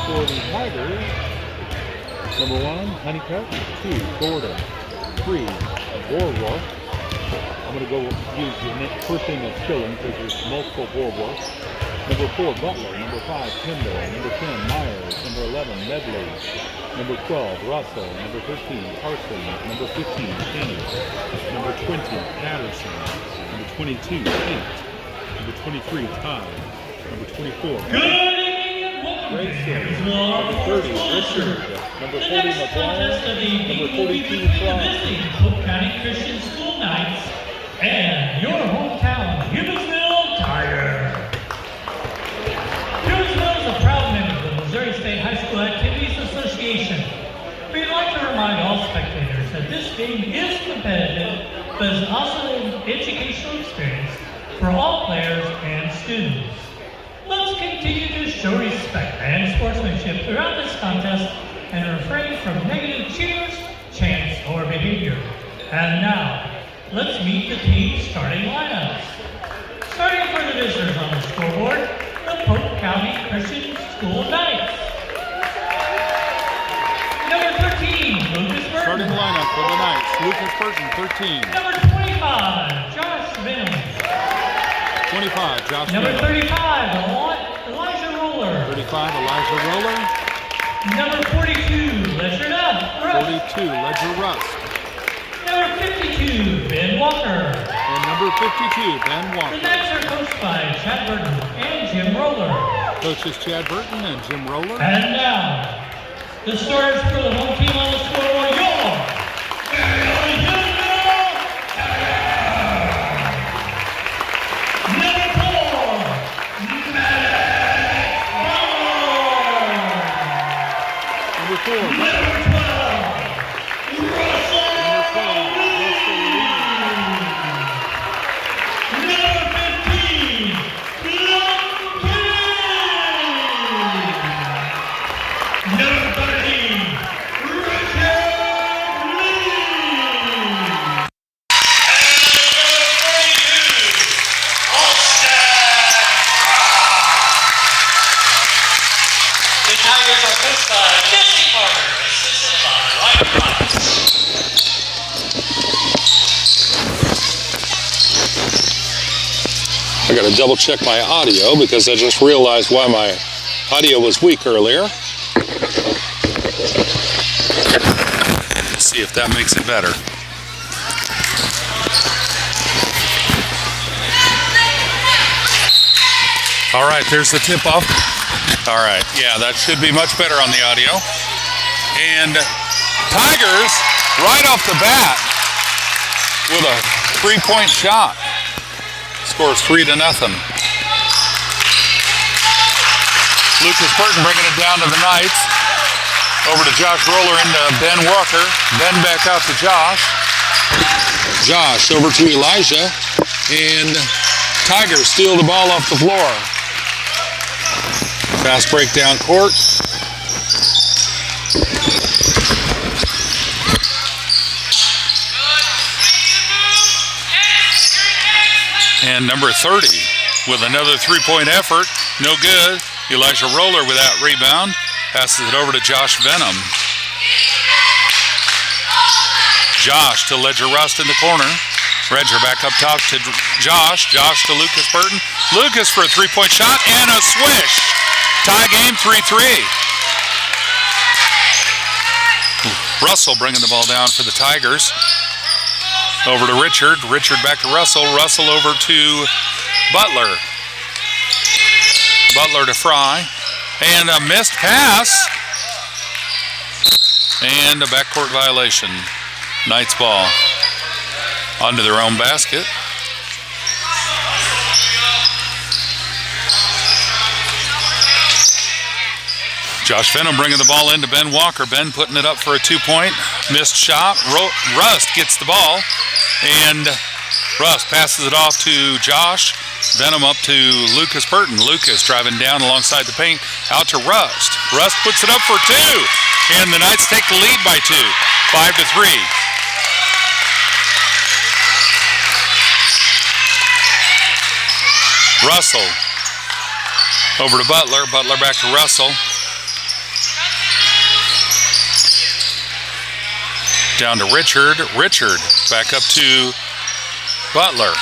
For the Tigers, number 1, Honeycutt. 2, Gordon. 3, Warworth. I'm going to go use the first name of Killen because there's multiple Warworth. Number 4, Butler. Number 5, Kendall. Number 10, Myers. Number 11, Medley. Number 12, Russell. Number 13, Parsons. Number 15, Kenny. Number 20, Patterson. Number 22, Kent. Number 23, Todd. Number 24, Grayson. Number 30, Richard. Number 40, McGuire. Number 42, Frost. Polk County Christian School Nights and your hometown Humansville Tigers. Humansville is a proud member of the Missouri State High School Activities Association. We'd like to remind all spectators that this game is competitive, but is also an educational experience for all players and students. Let's continue to show respect and sportsmanship throughout this contest and refrain from negative cheers, chants, or behavior. And now, let's meet the team's starting lineups. Starting for the visitors on the scoreboard, the Polk County Christian School Knights. Number 13, Lucas Burton. Starting lineup for the Knights. Lucas Burton, 13. Number 25, Josh Venom. 25, Josh Number Venom. 35, Elijah Roller. 35, Elijah Roller. Number 42, Ledger Rust. 42, Ledger Rust. Number 52, Ben Walker. And number 52, Ben Walker. The Knights are coached by Chad Burton and Jim Roller. Coaches Chad Burton and Jim Roller. And now, the starters for the home team on the scoreboard, Number 4, Number 12, Russell. Number 15, Number 13, Richard Lee. The Tigers are coached by Jesse Carter, assisted by Ryan Price. I got to double check my audio because I just realized why my audio was weak earlier. Let's see if that makes it better. All right, there's the tip-off. All right, yeah, that should be much better on the audio. And Tigers, right off the bat, with a three-point shot. Scores 3-0. Lucas Burton bringing it down to the Knights. Over to Josh Roller into Ben Walker. Ben back out to Josh. Josh over to Elijah. And Tigers steal the ball off the floor. Fast break down court. And number 30 with another three-point effort. No good. Elijah Roller with that rebound. Passes it over to Josh Venom. Josh to Ledger Rust in the corner. Ledger back up top to Josh. Josh to Lucas Burton. Lucas for a three-point shot and a swish. Tie game 3-3. Russell bringing the ball down for the Tigers. Over to Richard. Richard back to Russell. Russell over to Butler. Butler to Fry. And a missed pass. And a backcourt violation. Knights ball. Onto their own basket. Josh Venom bringing the ball into Ben Walker. Ben putting it up for a two-point. Missed shot. Rust gets the ball. And Rust passes it off to Josh. Venom up to Lucas Burton. Lucas driving down alongside the paint. Out to Rust. Rust puts it up for two. And the Knights take the lead by two. 5-3. Russell over to Butler. Butler back to Russell. Down to Richard. Richard back up to Butler.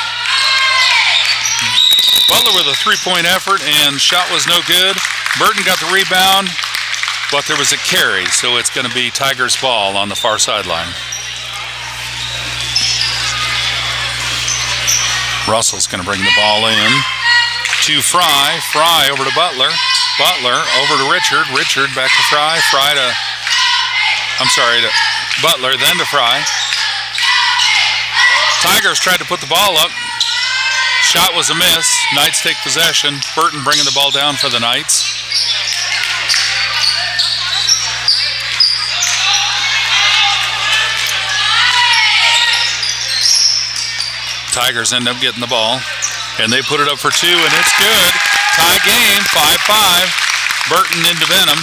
Butler with a three-point effort, and shot was no good. Burton got the rebound, but there was a carry, so it's going to be Tigers ball on the far sideline. Russell's going to bring the ball in to Fry. Fry over to Butler. Butler over to Richard. Richard back to Fry. Fry to, to Butler, then to Fry. Tigers tried to put the ball up. Shot was a miss. Knights take possession. Burton bringing the ball down for the Knights. Tigers end up getting the ball, and they put it up for two, and it's good. Tie game, 5-5. Burton into Venom.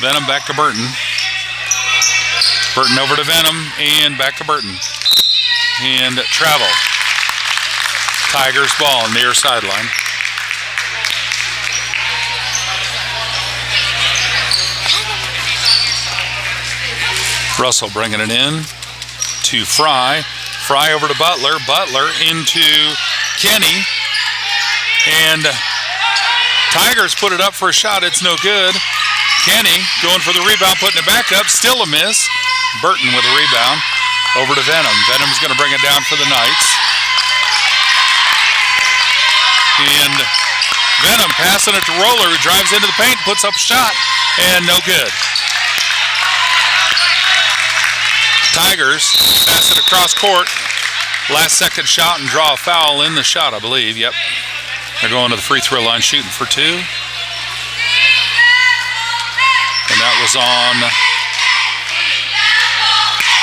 Venom back to Burton. Burton over to Venom, and back to Burton. And travel. Tigers ball near sideline. Russell bringing it in to Fry. Fry over to Butler. Butler into Kenny. And Tigers put it up for a shot. It's no good. Kenny going for the rebound, putting it back up. Still a miss. Burton with a rebound. Over to Venom. Venom's going to bring it down for the Knights. And Venom passing it to Roller, who drives into the paint, puts up a shot, and no good. Tigers pass it across court. Last second shot and draw a foul in the shot, I believe. Yep. They're going to the free throw line shooting for two. And that was on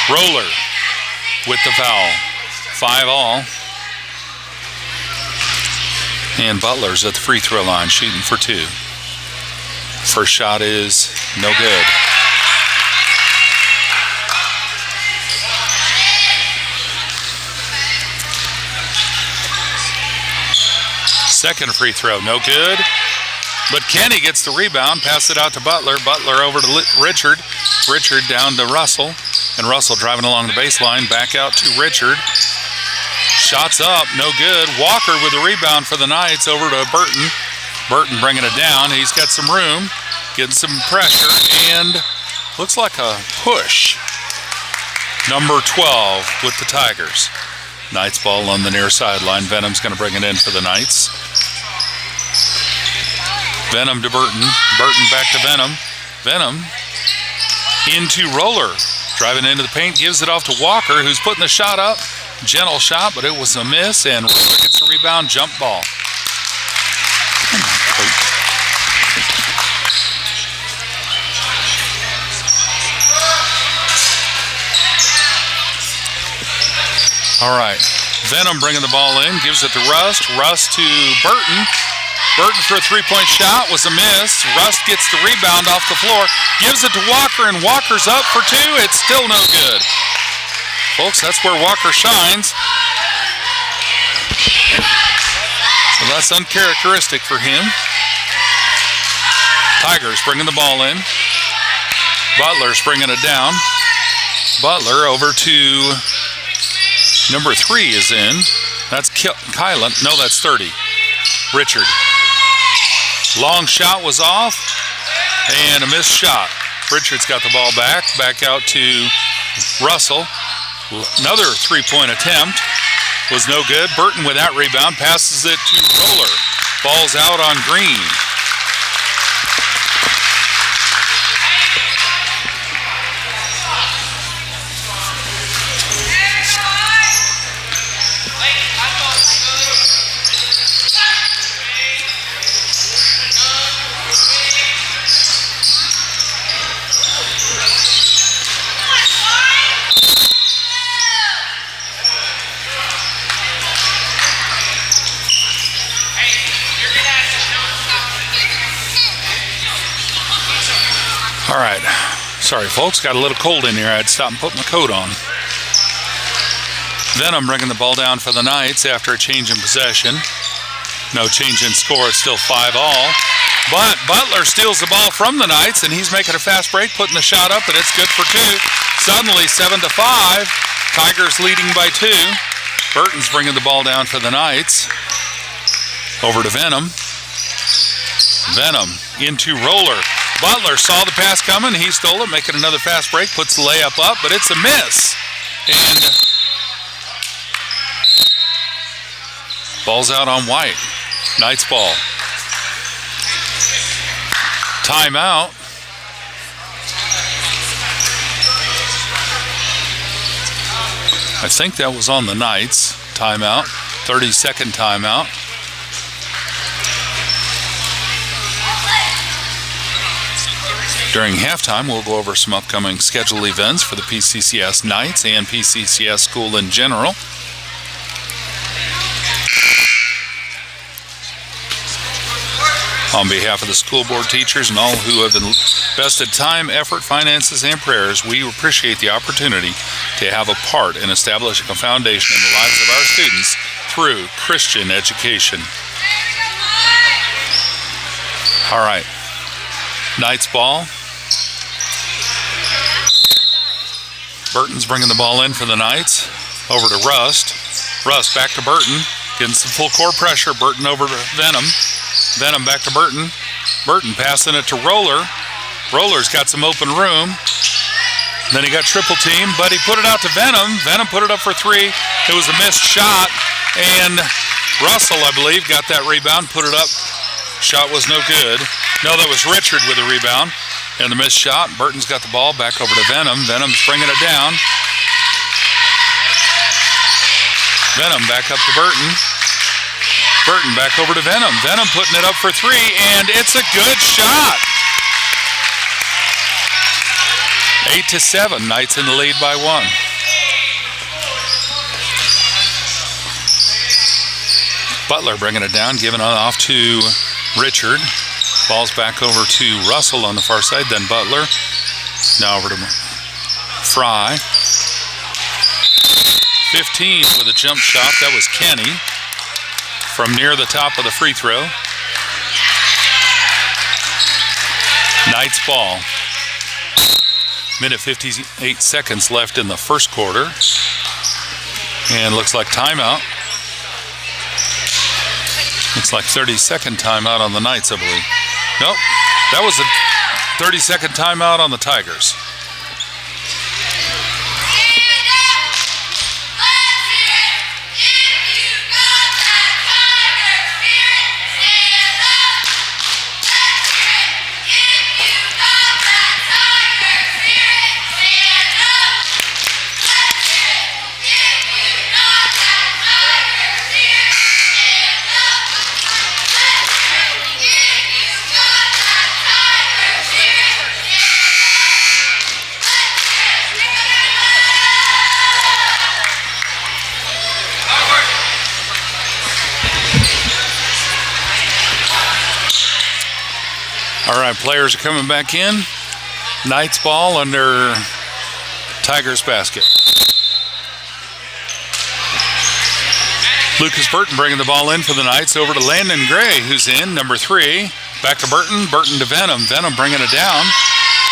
Roller with the foul. 5-all. And Butler's at the free throw line shooting for two. First shot is no good. Second free throw, no good. But Kenny gets the rebound, pass it out to Butler. Butler over to Richard. Richard down to Russell. And Russell driving along the baseline, back out to Richard. Shots up, no good. Walker with the rebound for the Knights over to Burton. Burton bringing it down. He's got some room, getting some pressure, and looks like a push. Number 12 with the Tigers. Knights ball on the near sideline. Venom's going to bring it in for the Knights. Venom to Burton. Burton back to Venom. Venom into Roller. Driving into the paint, gives it off to Walker, who's putting the shot up. Gentle shot, but it was a miss, and Roller gets the rebound, jump ball. All right, Venom bringing the ball in, gives it to Rust. Rust to Burton. Burton for a three-point shot was a miss. Rust gets the rebound off the floor, gives it to Walker, and Walker's up for two. It's still no good. Folks, that's where Walker shines. So that's uncharacteristic for him. Tigers bringing the ball in. Butler's bringing it down. Butler over to number 3 is in. That's Kylan. No, that's 30. Richard. Long shot was off, and a missed shot. Richard's got the ball back. Back out to Russell. Another three-point attempt was no good. Burton with that rebound passes it to Roller. Ball's out on Green. All right, sorry folks, got a little cold in here. I had to stop and put my coat on. Venom bringing the ball down for the Knights after a change in possession. No change in score, it's still 5-all. But Butler steals the ball from the Knights, and he's making a fast break, putting the shot up, and it's good for two. Suddenly 7-5. Tigers leading by 2. Burton's bringing the ball down for the Knights. Over to Venom. Venom into Roller. Butler saw the pass coming. He stole it, making another fast break. Puts the layup up, but it's a miss. And ball's out on White. Knights ball. Timeout. I think that was on the Knights. Timeout. 30-second timeout. During halftime, we'll go over some upcoming scheduled events for the PCCS Knights and PCCS School in general. On behalf of the school board, teachers, and all who have invested time, effort, finances, and prayers, we appreciate the opportunity to have a part in establishing a foundation in the lives of our students through Christian education. All right, Knights ball. Burton's bringing the ball in for the Knights. Over to Rust. Rust back to Burton. Getting some full court pressure. Burton over to Venom. Venom back to Burton. Burton passing it to Roller. Roller's got some open room. Then he got triple team, but he put it out to Venom. Venom put it up for 3. It was a missed shot. And Russell, I believe, got that rebound, put it up. Shot was no good. No, that was Richard with a rebound. And the missed shot. Burton's got the ball back over to Venom. Venom's bringing it down. Venom back up to Burton. Burton back over to Venom. Venom putting it up for 3, and it's a good shot. 8-7. Knights in the lead by 1. Butler bringing it down, giving it off to Richard. Ball's back over to Russell on the far side, then Butler. Now over to Fry. 15 with a jump shot. That was Kenny from near the top of the free throw. Knights ball. Minute 58 seconds left in the first quarter. And looks like timeout. Looks like 30-second timeout on the Knights, I believe. Nope, that was a 30-second timeout on the Tigers. All right, players are coming back in. Knights ball under Tigers basket. Lucas Burton bringing the ball in for the Knights. Over to Landon Gray, who's in, number 3. Back to Burton. Burton to Venom. Venom bringing it down.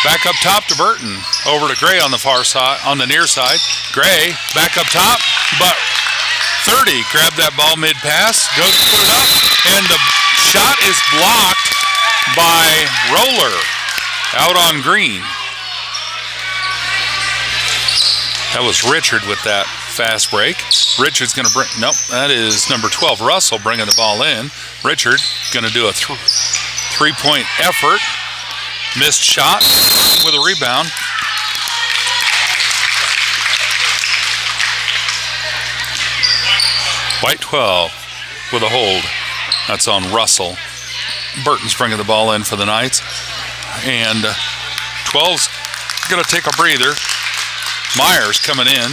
Back up top to Burton. Over to Gray on the far side, on the near side. Gray back up top, but 30 grabbed that ball mid-pass, goes to put it up, and the shot is blocked by Roller out on green. That was Richard with that fast break. Richard's going to bring, nope, that is number 12, Russell, bringing the ball in. Richard going to do a three-point effort. Missed shot with a rebound. White 12 with a hold. That's on Russell. Burton's bringing the ball in for the Knights. And 12's going to take a breather. Myers coming in.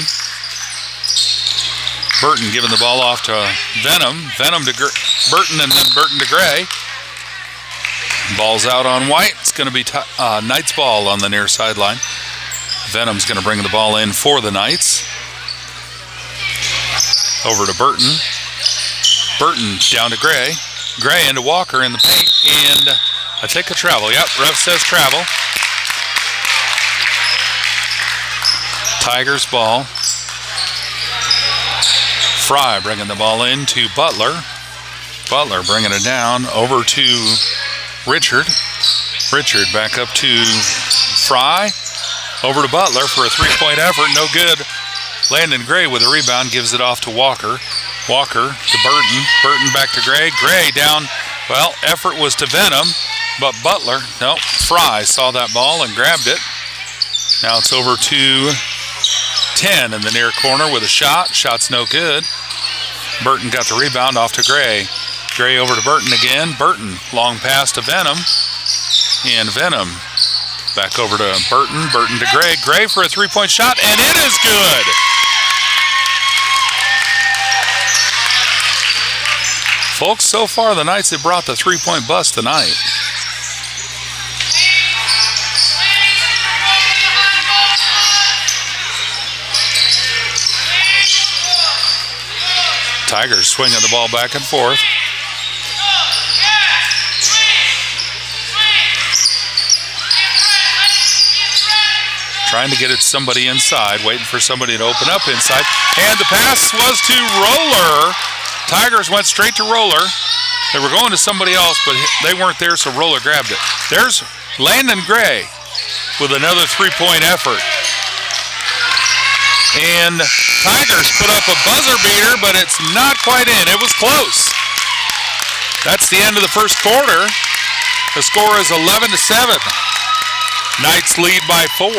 Burton giving the ball off to Venom. Venom to Burton, and then Burton to Gray. Ball's out on White. It's going to be Knights ball on the near sideline. Venom's going to bring the ball in for the Knights. Over to Burton. Burton down to Gray. Gray into Walker in the paint, and I think a travel. Yep, ref says travel. Tigers ball. Fry bringing the ball in to Butler. Butler bringing it down over to Richard. Richard back up to Fry. Over to Butler for a three-point effort. No good. Landon Gray with a rebound gives it off to Walker. Walker to Burton. Burton back to Gray. Gray down. Well, effort was to Venom, but Butler, no, Fry saw that ball and grabbed it. Now it's over to 10 in the near corner with a shot. Shot's no good. Burton got the rebound off to Gray. Gray over to Burton again. Burton, long pass to Venom. And Venom back over to Burton. Burton to Gray. Gray for a three-point shot, and it is good. Folks, so far the Knights have brought the three-point bus tonight. Tigers swinging the ball back and forth. Trying to get it somebody inside, waiting for somebody to open up inside. And the pass was to Roller. Tigers went straight to Roller. They were going to somebody else, but they weren't there, so Roller grabbed it. There's Landon Gray with another three-point effort. And Tigers put up a buzzer beater, but it's not quite in. It was close. That's the end of the first quarter. The score is 11-7. Knights lead by 4.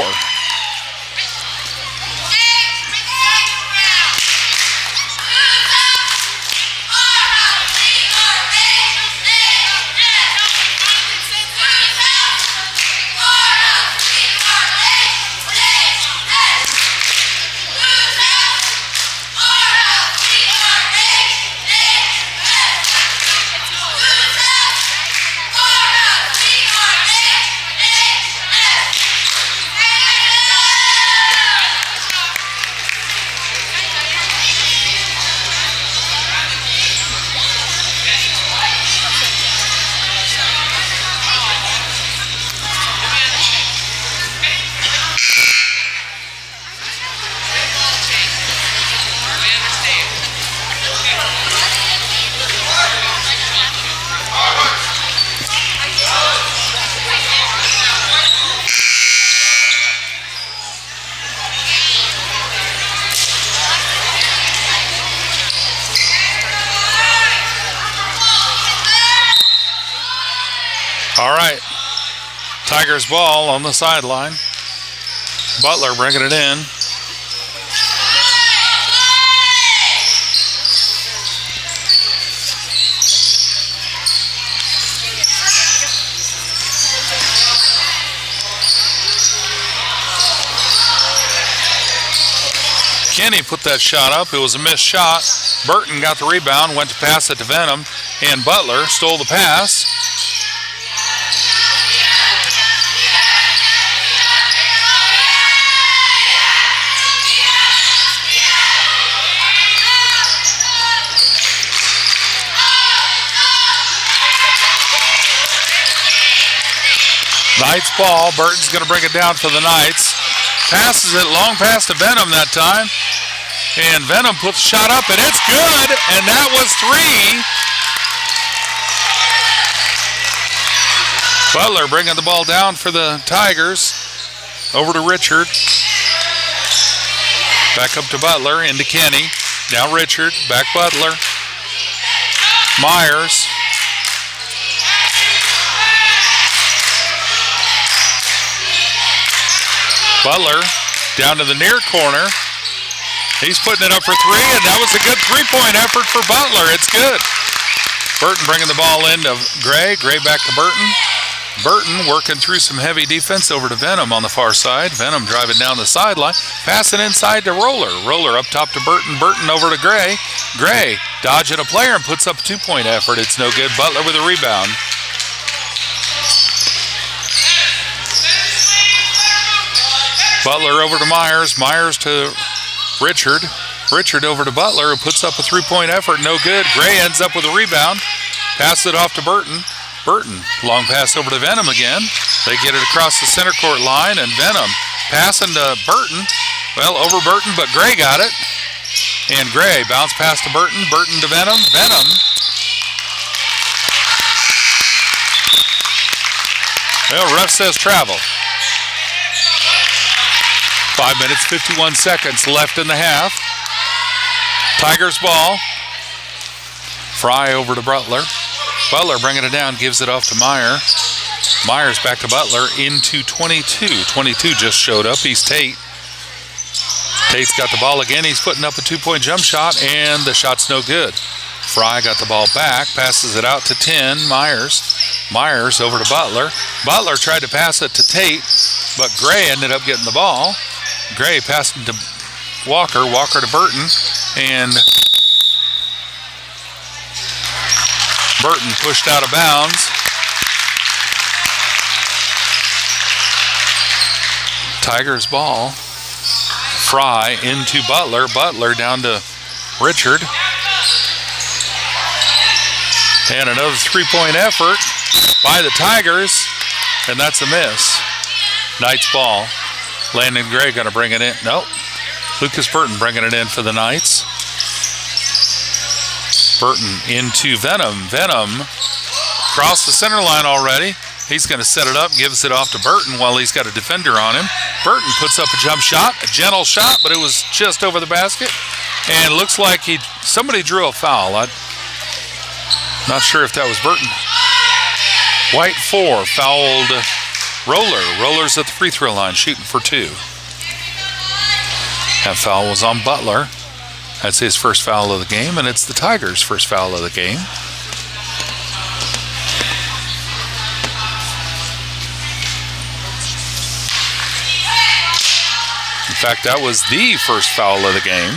All right, Tigers ball on the sideline. Butler bringing it in. Kenny put that shot up. It was a missed shot. Burton got the rebound, went to pass it to Venom, and Butler stole the pass. Knights ball. Burton's going to bring it down for the Knights. Passes it long past to Venom that time. And Venom puts the shot up, and it's good. And that was 3. Butler bringing the ball down for the Tigers. Over to Richard. Back up to Butler, into Kenny. Now Richard, back Butler. Myers. Butler down to the near corner. He's putting it up for 3, and that was a good three-point effort for Butler. It's good. Burton bringing the ball into Gray. Gray back to Burton. Burton working through some heavy defense over to Venom on the far side. Venom driving down the sideline. Passing inside to Roller. Roller up top to Burton. Burton over to Gray. Gray dodging a player and puts up a 2-point effort. It's no good. Butler with a rebound. Butler over to Myers. Myers to Richard. Richard over to Butler, who puts up a 3-point effort. No good. Gray ends up with a rebound. Passes it off to Burton. Burton, long pass over to Venom again. They get it across the center court line, and Venom passing to Burton. Well, over Burton, but Gray got it. And Gray bounced past to Burton. Burton to Venom. Venom. Well, ref says travel. 5 minutes, 51 seconds left in the half. Tigers ball. Fry over to Butler. Butler bringing it down, gives it off to Meyer. Myers back to Butler into 22. 22 just showed up. He's Tate. Tate's got the ball again. He's putting up a 2-point jump shot, and the shot's no good. Fry got the ball back, passes it out to 10. Myers. Myers over to Butler. Butler tried to pass it to Tate, but Gray ended up getting the ball. Gray passed it to Walker. Walker to Burton, and Burton pushed out of bounds. Tigers ball. Fry into Butler. Butler down to Richard. And another 3-point effort by the Tigers, and that's a miss. Knights ball. Landon Gray going to bring it in. Nope. Lucas Burton bringing it in for the Knights. Burton into Venom. Venom across the center line already. He's going to set it up, gives it off to Burton while he's got a defender on him. Burton puts up a jump shot, a gentle shot, but it was just over the basket. And it looks like somebody drew a foul. I'm not sure if that was Burton. White 4 fouled Roller. Roller's at the free throw line, shooting for 2. That foul was on Butler. That's his first foul of the game, and it's the Tigers' first foul of the game. In fact, that was the first foul of the game.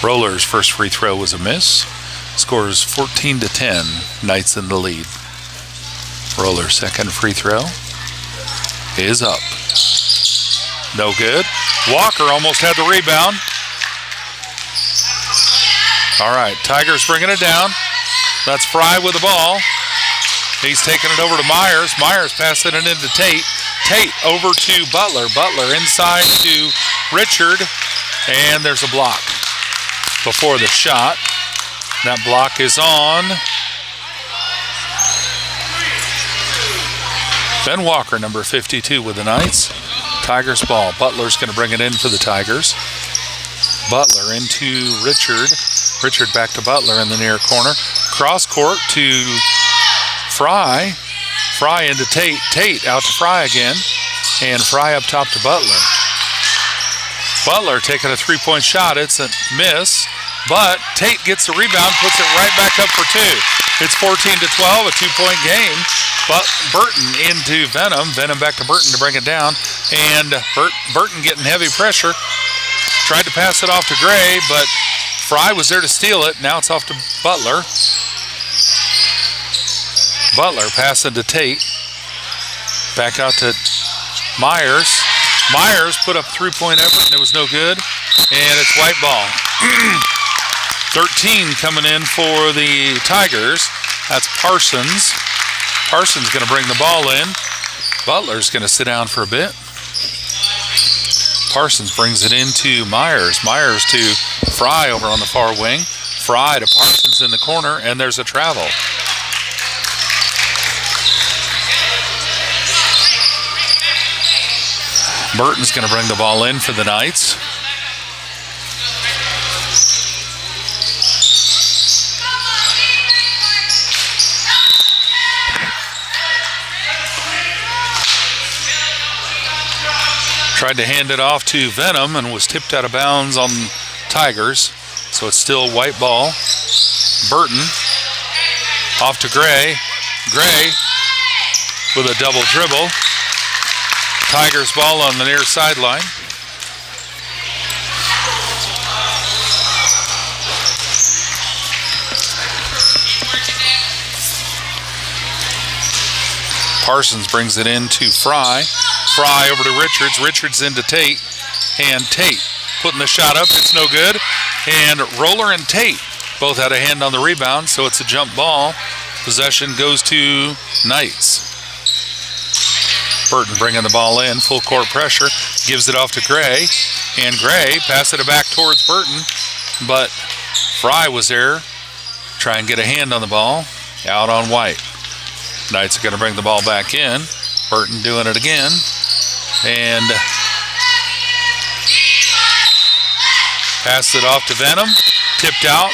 Roller's first free throw was a miss. Scores 14-10. Knights in the lead. Roller's second free throw is up. No good. Walker almost had the rebound. All right, Tigers bringing it down. That's Fry with the ball. He's taking it over to Myers. Myers passing it into Tate. Tate over to Butler. Butler inside to Richard. And there's a block before the shot. That block is on Ben Walker, number 52 with the Knights. Tigers ball. Butler's going to bring it in for the Tigers. Butler into Richard. Richard back to Butler in the near corner. Cross court to Fry. Fry into Tate. Tate out to Fry again. And Fry up top to Butler. Butler taking a 3-point shot. It's a miss. But Tate gets the rebound, puts it right back up for 2. It's 14-12, a 2-point game. But Burton into Venom. Venom back to Burton to bring it down. And Burton getting heavy pressure. Tried to pass it off to Gray, but Fry was there to steal it. Now it's off to Butler. Butler passing to Tate. Back out to Myers. Myers put up a 3-point effort, and it was no good. And it's white ball. 13 coming in for the Tigers. That's Parsons. Parsons going to bring the ball in. Butler's going to sit down for a bit. Parsons brings it into Myers. Myers to Fry over on the far wing. Fry to Parsons in the corner, and there's a travel. Burton's going to bring the ball in for the Knights. Tried to hand it off to Venom and was tipped out of bounds on Tigers. So it's still white ball. Burton off to Gray. Gray with a double dribble. Tigers ball on the near sideline. Parsons brings it in to Fry. Fry over to Richards. Richards into Tate. And Tate putting the shot up. It's no good. And Roller and Tate both had a hand on the rebound, so it's a jump ball. Possession goes to Knights. Burton bringing the ball in, full court pressure, gives it off to Gray, and Gray passes it back towards Burton, but Fry was there, try and get a hand on the ball, out on White. Knights are going to bring the ball back in. Burton doing it again, and passes it off to Venom, tipped out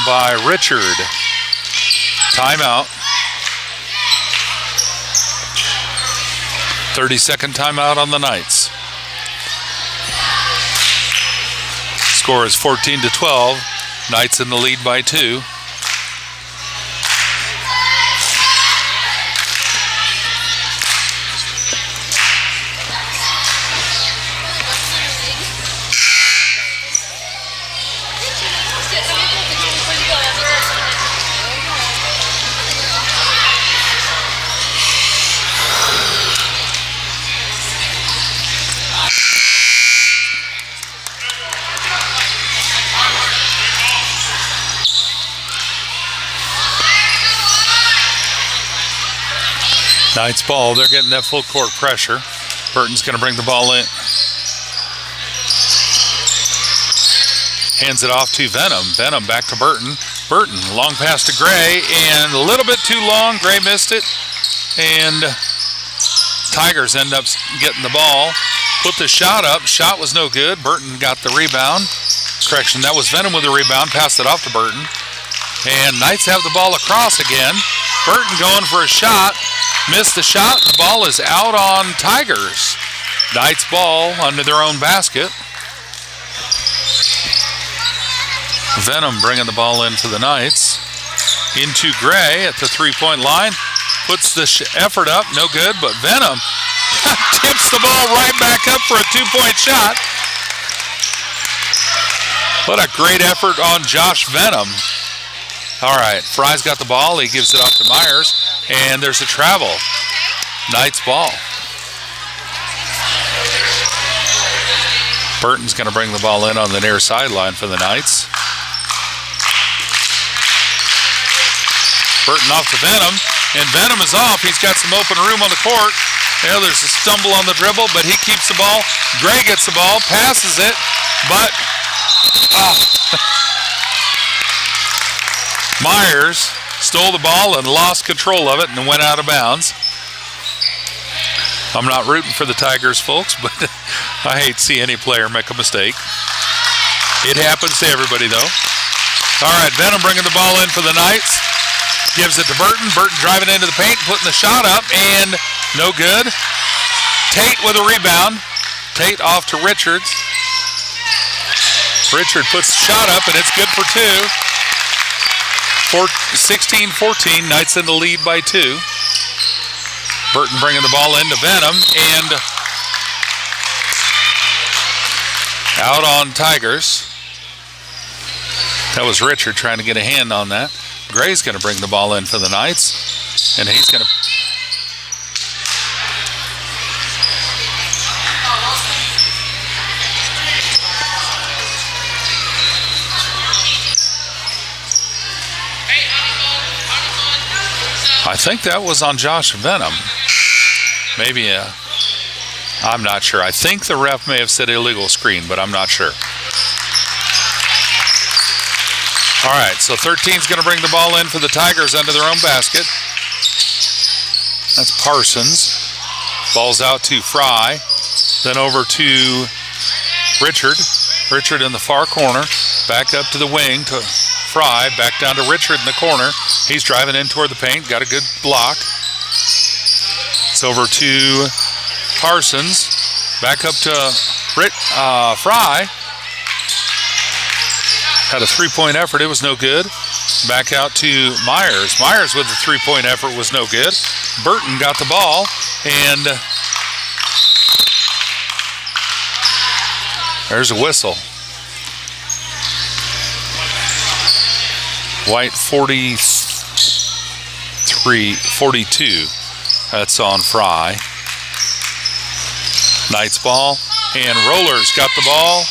by Richard. Timeout. 30-second timeout on the Knights. Score is 14-12. Knights in the lead by 2. Knights ball, they're getting that full court pressure. Burton's going to bring the ball in. Hands it off to Venom. Venom back to Burton. Burton, long pass to Gray, and a little bit too long. Gray missed it, and Tigers end up getting the ball. Put the shot up. Shot was no good. Burton got the rebound. Correction, that was Venom with the rebound. Passed it off to Burton. And Knights have the ball across again. Burton going for a shot. Missed the shot, and the ball is out on Tigers. Knights ball under their own basket. Venom bringing the ball in for the Knights. Into Gray at the three-point line. Puts the effort up, no good, but Venom tips the ball right back up for a two-point shot. What a great effort on Josh Venom. All right, Fry's got the ball. He gives it off to Myers, and there's a travel. Knights ball. Burton's going to bring the ball in on the near sideline for the Knights. Burton off to Venom, and Venom is off. He's got some open room on the court. You know, there's a stumble on the dribble, but he keeps the ball. Gray gets the ball, passes it, but Myers stole the ball and lost control of it and went out of bounds. I'm not rooting for the Tigers, folks, but I hate to see any player make a mistake. It happens to everybody, though. All right, Venom bringing the ball in for the Knights. Gives it to Burton. Burton driving into the paint, putting the shot up, and no good. Tate with a rebound. Tate off to Richards. Richard puts the shot up, and it's good for two. 16-14, Knights in the lead by 2. Burton bringing the ball into Venom, and out on Tigers. That was Richard trying to get a hand on that. Gray's going to bring the ball in for the Knights, and he's going to... I think that was on Josh Venom. Maybe, I'm not sure. I think the ref may have said illegal screen, but I'm not sure. All right, so 13's going to bring the ball in for the Tigers under their own basket. That's Parsons. Ball's out to Fry. Then over to Richard. Richard in the far corner. Back up to the wing to Fry. Back down to Richard in the corner. He's driving in toward the paint. Got a good block. It's over to Parsons. Back up to Fry. Had a three-point effort. It was no good. Back out to Myers. Myers with the three-point effort was no good. Burton got the ball, and there's a whistle. White 42. That's on Fry. Knights ball, and Rollers got the ball.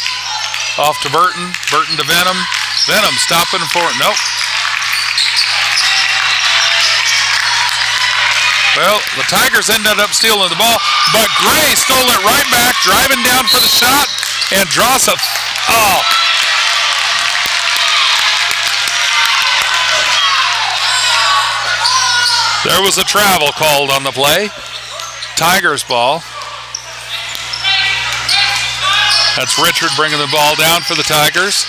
Off to Burton. Burton to Venom. Venom stopping for it. Nope. Well, the Tigers ended up stealing the ball, but Gray stole it right back, driving down for the shot, and draws a... Oh! There was a travel called on the play. Tigers ball. That's Richard bringing the ball down for the Tigers.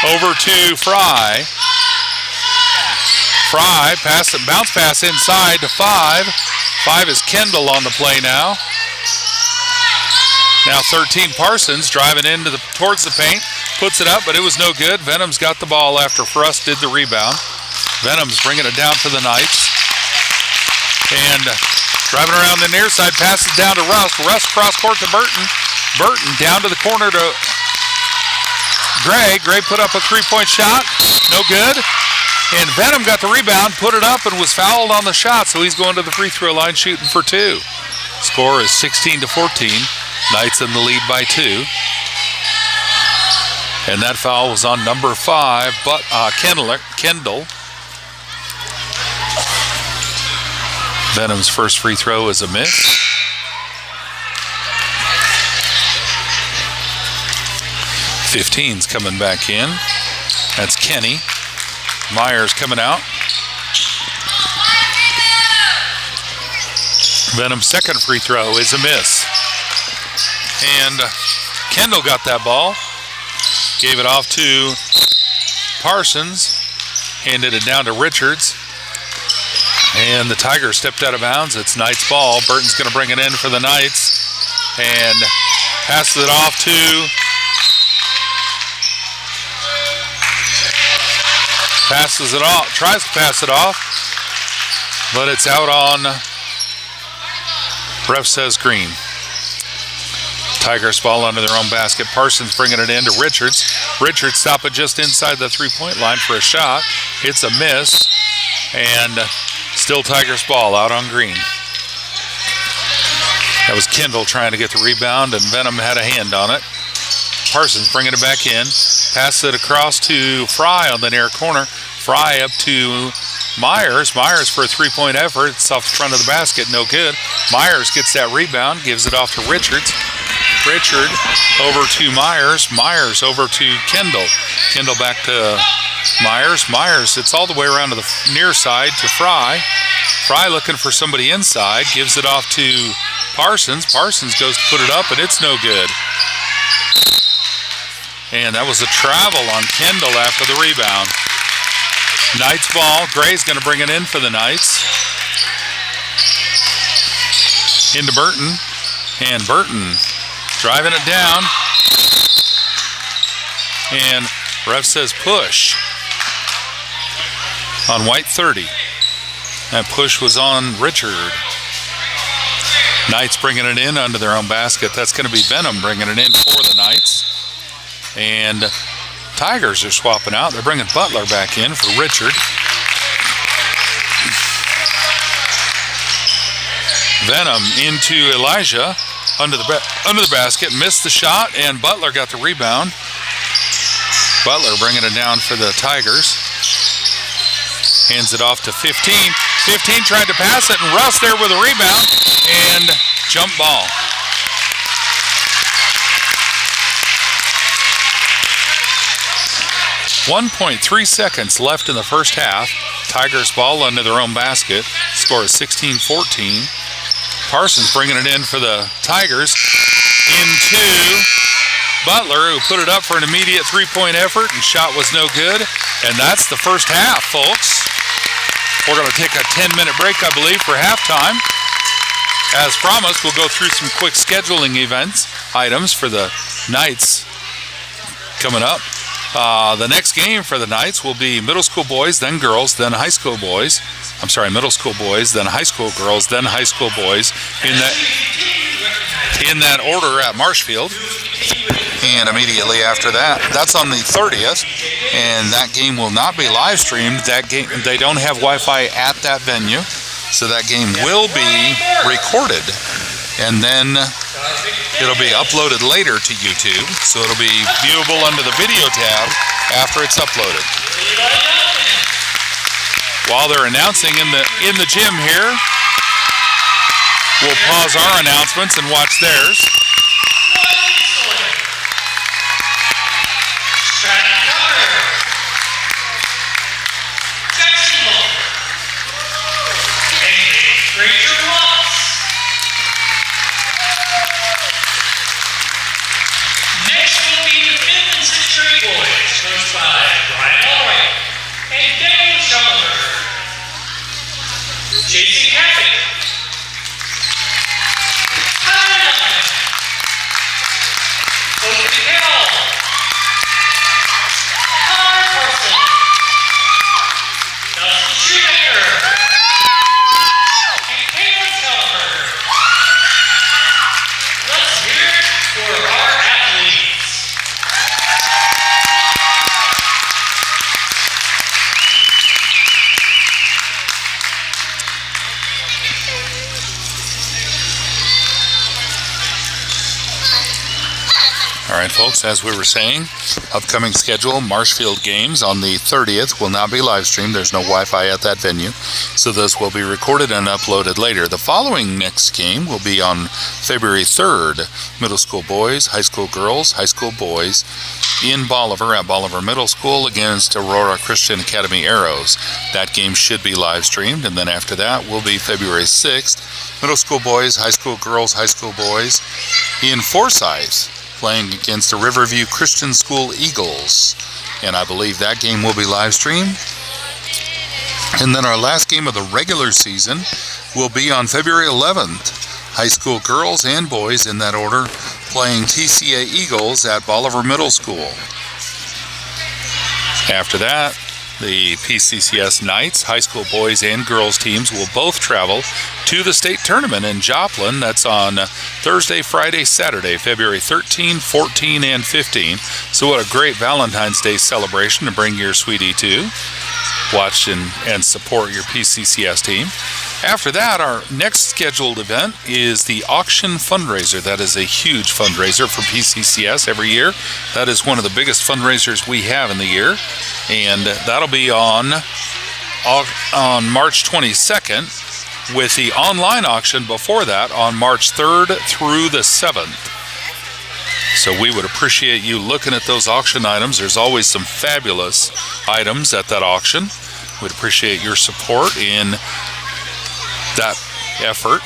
Over to Fry. Fry, bounce pass inside to 5. 5 is Kendall on the play now. Now 13 Parsons driving towards the paint. Puts it up, but it was no good. Venom's got the ball after Frust did the rebound. Venom's bringing it down for the Knights. And driving around the near side, passes down to Rust. Rust cross court to Burton. Burton down to the corner to Gray. Gray put up a three-point shot. No good. And Venom got the rebound, put it up, and was fouled on the shot, so he's going to the free throw line shooting for 2. Score is 16-14. Knights in the lead by 2. And that foul was on number 5, but Kendall. Venom's first free throw is a miss. .15's coming back in. That's Kenny. Myers coming out. Venom's second free throw is a miss. And Kendall got that ball. Gave it off to Parsons. Handed it down to Richards. And the Tigers stepped out of bounds. It's Knights ball. Burton's going to bring it in for the Knights. And passes it off to... Passes it off. Tries to pass it off. But it's out on... Ref says green. Tigers ball under their own basket. Parsons bringing it in to Richards. Richards stop it just inside the three-point line for a shot. It's a miss. And still Tigers ball out on green. That was Kendall trying to get the rebound, and Venom had a hand on it. Parsons bringing it back in. Passes it across to Fry on the near corner. Fry up to Myers. Myers for a three-point effort. It's off the front of the basket. No good. Myers gets that rebound. Gives it off to Richards. Richard over to Myers. Myers over to Kendall. Kendall back to Myers. Myers, it's all the way around to the near side to Fry. Fry looking for somebody inside. Gives it off to Parsons. Parsons goes to put it up, and it's no good. And that was a travel on Kendall after the rebound. Knights ball. Gray's going to bring it in for the Knights. Into Burton. And Burton driving it down. And ref says push on White 30. That push was on Richard. Knights bringing it in under their own basket. That's going to be Venom bringing it in for the Knights. And Tigers are swapping out. They're bringing Butler back in for Richard. Venom into Elijah under the basket. Missed the shot, and Butler got the rebound. Butler bringing it down for the Tigers. Hands it off to 15. 15 tried to pass it, and Russ there with a rebound, and jump ball. .3 seconds left in the first half. Tigers ball under their own basket. Score is 16-14. Parsons bringing it in for the Tigers. Into Butler, who put it up for an immediate three-point effort, and shot was no good. And that's the first half, folks. We're going to take a 10-minute break, I believe, for halftime. As promised, we'll go through some quick scheduling items for the Knights coming up. The next game for the Knights will be middle school boys, then girls, then high school boys. I'm sorry, middle school boys, then high school girls, then high school boys. In that order at Marshfield. And immediately after that, that's on the 30th, and that game will not be live streamed. That game, they don't have Wi-Fi at that venue, so that game will be recorded, and then it'll be uploaded later to YouTube, so it'll be viewable under the video tab after it's uploaded. While they're announcing in the gym here, we'll pause our announcements and watch theirs. Next will be the 5th and 6th grade boys, coached by Brian Allwright and Daniel Schellenberger. Jason Caffey. Tyler Duncan. Coach Mikhail. Connor Carson. Dustin Shoemaker. And Caitlin Schellenberger. Let's hear it for our athletes. All right, folks, as we were saying, upcoming schedule, Marshfield games on the 30th will not be live streamed. There's no Wi-Fi at that venue, so those will be recorded and uploaded later. The following next game will be on February 3rd. Middle school boys, high school girls, high school boys in Bolivar at Bolivar Middle School against Aurora Christian Academy Arrows. That game should be live streamed, and then after that will be February 6th. Middle school boys, high school girls, high school boys in Forsyth, playing against the Riverview Christian School Eagles, and I believe that game will be live streamed. And then our last game of the regular season will be on February 11th. High school girls and boys in that order playing TCA Eagles at Bolivar Middle School. After that, the PCCS Knights, high school boys and girls teams will both travel to the state tournament in Joplin. That's on Thursday, Friday, Saturday, February 13, 14, and 15. So what a great Valentine's Day celebration to bring your sweetie to. Watch and support your PCCS team. After that, our next scheduled event is the auction fundraiser. That is a huge fundraiser for PCCS every year. That is one of the biggest fundraisers we have in the year. And that'll be on March 22nd, with the online auction before that on March 3rd through the 7th. So we would appreciate you looking at those auction items. There's always some fabulous items at that auction. We'd appreciate your support in that effort.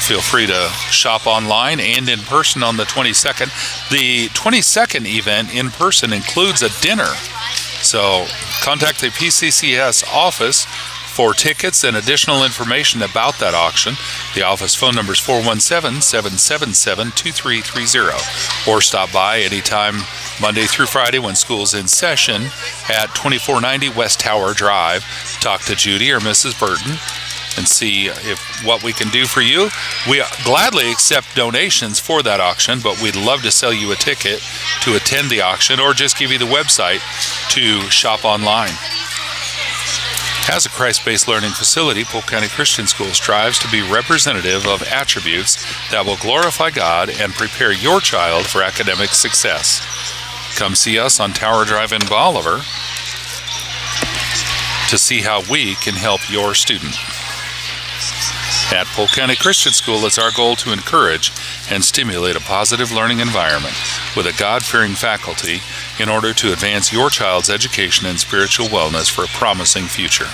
Feel free to shop online and in person on the 22nd. The 22nd event in person includes a dinner. So contact the PCCS office for tickets and additional information about that auction. The office phone number is 417-777-2330, or stop by anytime Monday through Friday when school's in session at 2490 West Tower Drive. Talk to Judy or Mrs. Burton and see what we can do for you. We gladly accept donations for that auction, but we'd love to sell you a ticket to attend the auction or just give you the website to shop online. As a Christ-based learning facility, Polk County Christian School strives to be representative of attributes that will glorify God and prepare your child for academic success. Come see us on Tower Drive in Bolivar to see how we can help your student. At Polk County Christian School, it's our goal to encourage and stimulate a positive learning environment with a God-fearing faculty in order to advance your child's education and spiritual wellness for a promising future.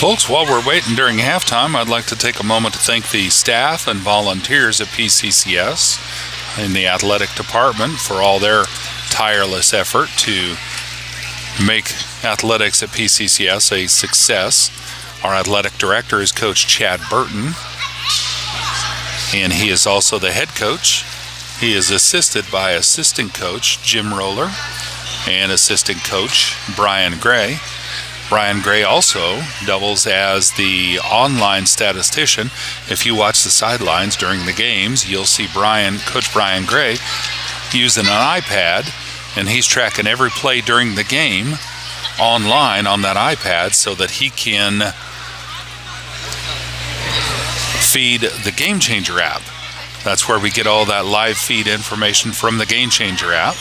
Folks, while we're waiting during halftime, I'd like to take a moment to thank the staff and volunteers at PCCS in the athletic department for all their tireless effort to make athletics at PCCS a success. Our athletic director is Coach Chad Burton, and he is also the head coach. He is assisted by assistant coach Jim Roller and assistant coach Brian Gray. Brian Gray also doubles as the online statistician. If you watch the sidelines during the games, you'll see Coach Brian Gray using an iPad, and he's tracking every play during the game online on that iPad so that he can feed the Game Changer app. That's where we get all that live feed information from the Game Changer app.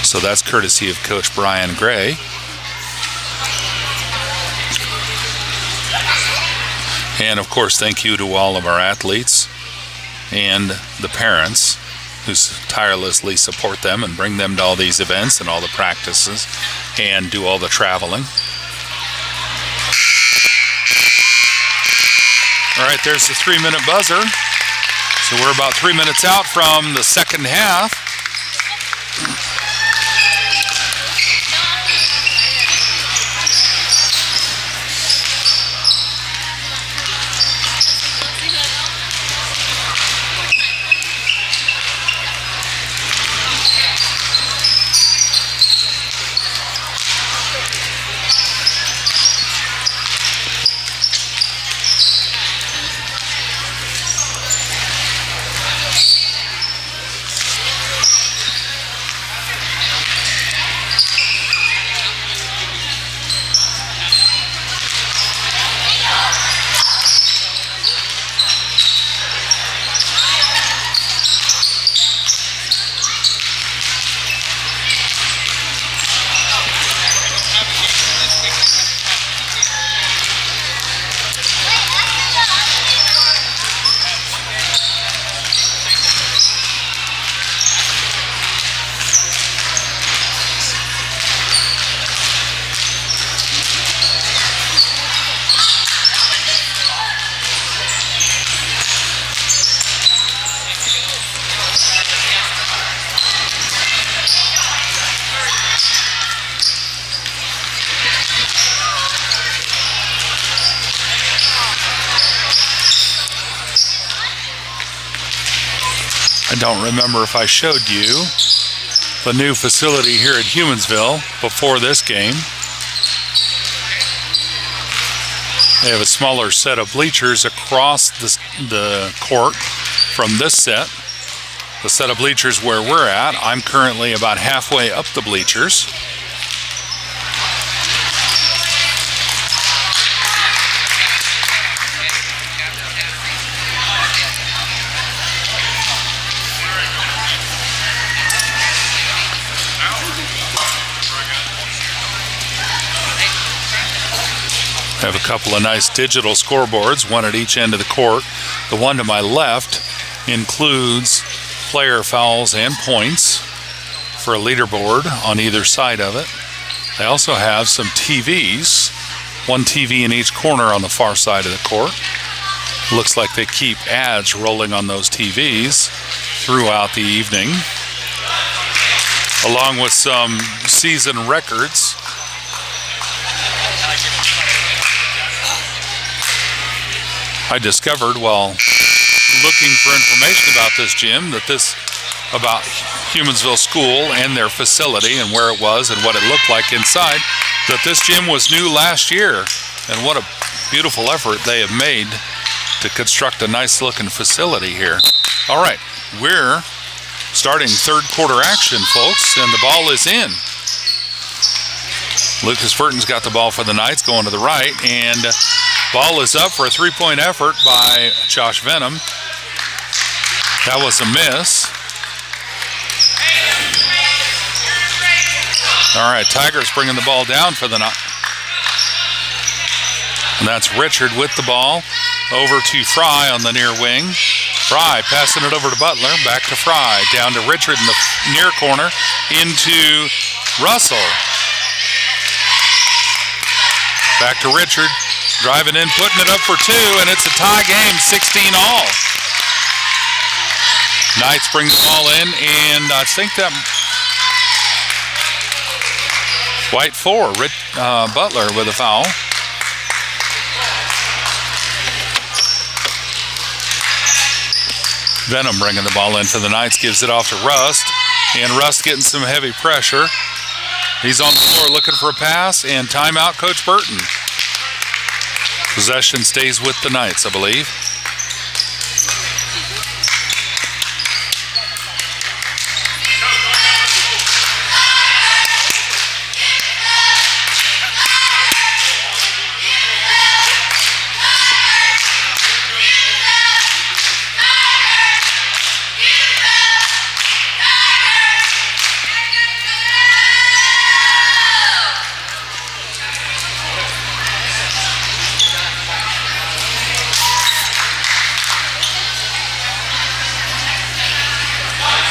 So that's courtesy of Coach Brian Gray. And of course, thank you to all of our athletes and the parents who tirelessly support them and bring them to all these events and all the practices and do all the traveling. All right, there's the 3-minute buzzer. So we're about 3 minutes out from the second half. I don't remember if I showed you the new facility here at Humansville before this game. They have a smaller set of bleachers across the court from this set. The set of bleachers where we're at, I'm currently about halfway up the bleachers. I have a couple of nice digital scoreboards, one at each end of the court. The one to my left includes player fouls and points for a leaderboard on either side of it. They also have some TVs, one TV in each corner on the far side of the court. Looks like they keep ads rolling on those TVs throughout the evening, along with some season records. I discovered while looking for information about this gym about Humansville School and their facility and where it was and what it looked like inside, that this gym was new last year. And what a beautiful effort they have made to construct a nice looking facility here. All right, we're starting third quarter action, folks, and the ball is in. Lucas Burton's got the ball for the Knights going to the right, and ball is up for a three-point effort by Josh Venom. That was a miss. All right, Tigers bringing the ball down for the Knights. And that's Richard with the ball over to Fry on the near wing. Fry passing it over to Butler, back to Fry, down to Richard in the near corner, into Russell. Back to Richard. Driving in, putting it up for 2, and it's a tie game, 16-all. Knights bring the ball in, and I think that White 4, Butler with a foul. Venom bringing the ball in for the Knights, gives it off to Rust, and Rust getting some heavy pressure. He's on the floor looking for a pass, and timeout, Coach Burton. Possession stays with the Knights, I believe.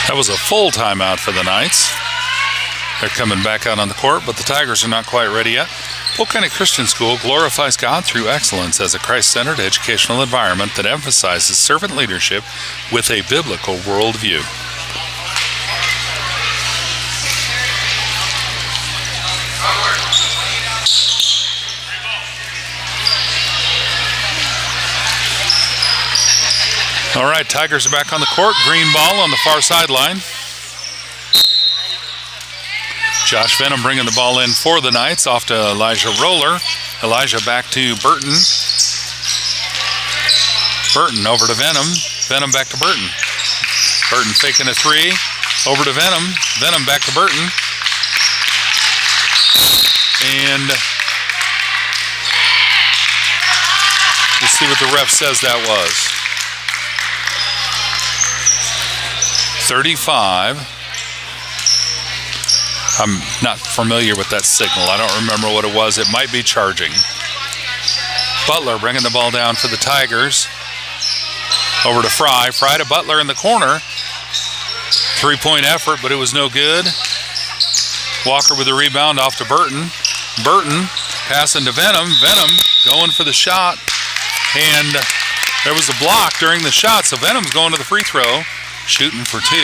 That was a full timeout for the Knights. They're coming back out on the court, but the Tigers are not quite ready yet. Polk County Christian School glorifies God through excellence as a Christ-centered educational environment that emphasizes servant leadership with a biblical worldview. All right, Tigers are back on the court. Green ball on the far sideline. Josh Venom bringing the ball in for the Knights, off to Elijah Roller. Elijah back to Burton. Burton over to Venom. Venom back to Burton. Burton faking a 3. Over to Venom. Venom back to Burton. And let's see what the ref says that was. 35. I'm not familiar with that signal. I don't remember what it was. It might be charging. Butler bringing the ball down for the Tigers. Over to Fry. Fry to Butler in the corner. 3-point effort, but it was no good. Walker with the rebound, off to Burton. Burton passing to Venom. Venom going for the shot. And there was a block during the shot, so Venom's going to the free throw. Shooting for 2.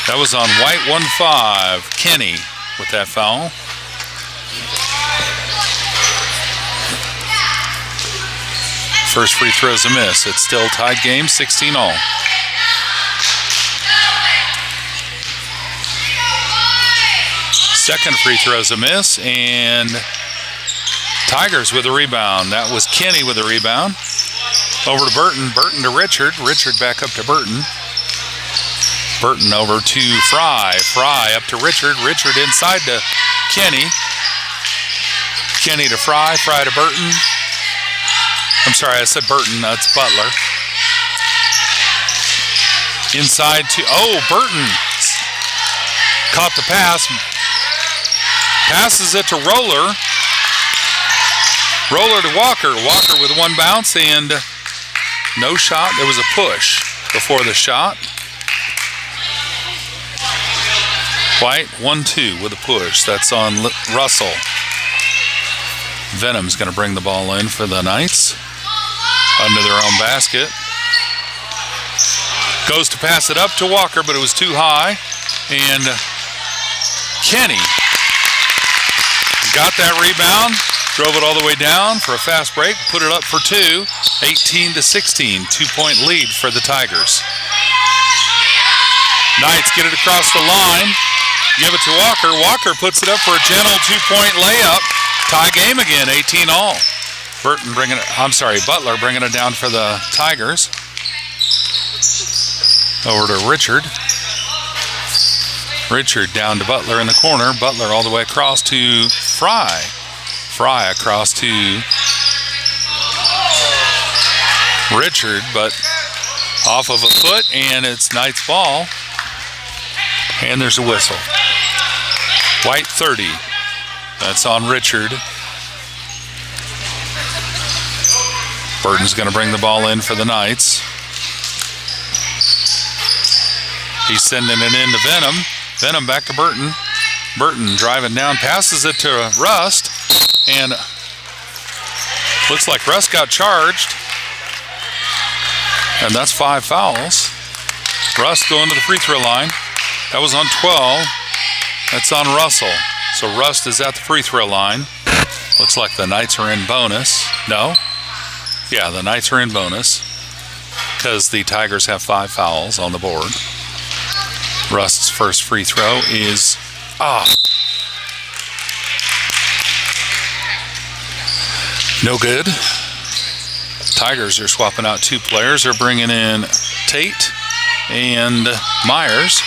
That was on White 1-5. Kenny with that foul. First free throw's a miss. It's still tied game, 16-all. Second free throw's a miss, and Tigers with a rebound. That was Kenny with a rebound. Over to Burton. Burton to Richard. Richard back up to Burton. Burton over to Fry. Fry up to Richard. Richard inside to Kenny. Kenny to Fry. Fry to Burton. I'm sorry, I said Burton. That's Butler. Inside to... Oh, Burton caught the pass. Passes it to Roller. Roller to Walker. Walker with one bounce and... no shot. There was a push before the shot. White 1-2 with a push. That's on Russell. Venom's going to bring the ball in for the Knights. Under their own basket. Goes to pass it up to Walker, but it was too high. And Kenny got that rebound. Drove it all the way down for a fast break. Put it up for 2. 18-16. 2-point lead for the Tigers. Knights get it across the line. Give it to Walker. Walker puts it up for a gentle 2-point layup. Tie game again, 18-all. Butler bringing it down for the Tigers. Over to Richard. Richard down to Butler in the corner. Butler all the way across to Fry. Fry across to Richard, but off of a foot, and it's Knights ball. And there's a whistle. White 30. That's on Richard. Burton's going to bring the ball in for the Knights. He's sending it in to Venom. Venom back to Burton. Burton driving down, passes it to Rust, and looks like Rust got charged. And that's 5 fouls. Rust going to the free throw line. That was on 12. That's on Russell. So Rust is at the free throw line. Looks like the Knights are in bonus. No? Yeah, the Knights are in bonus because the Tigers have 5 fouls on the board. Rust's first free throw is no good. Tigers are swapping out 2 players. They're bringing in Tate and Myers.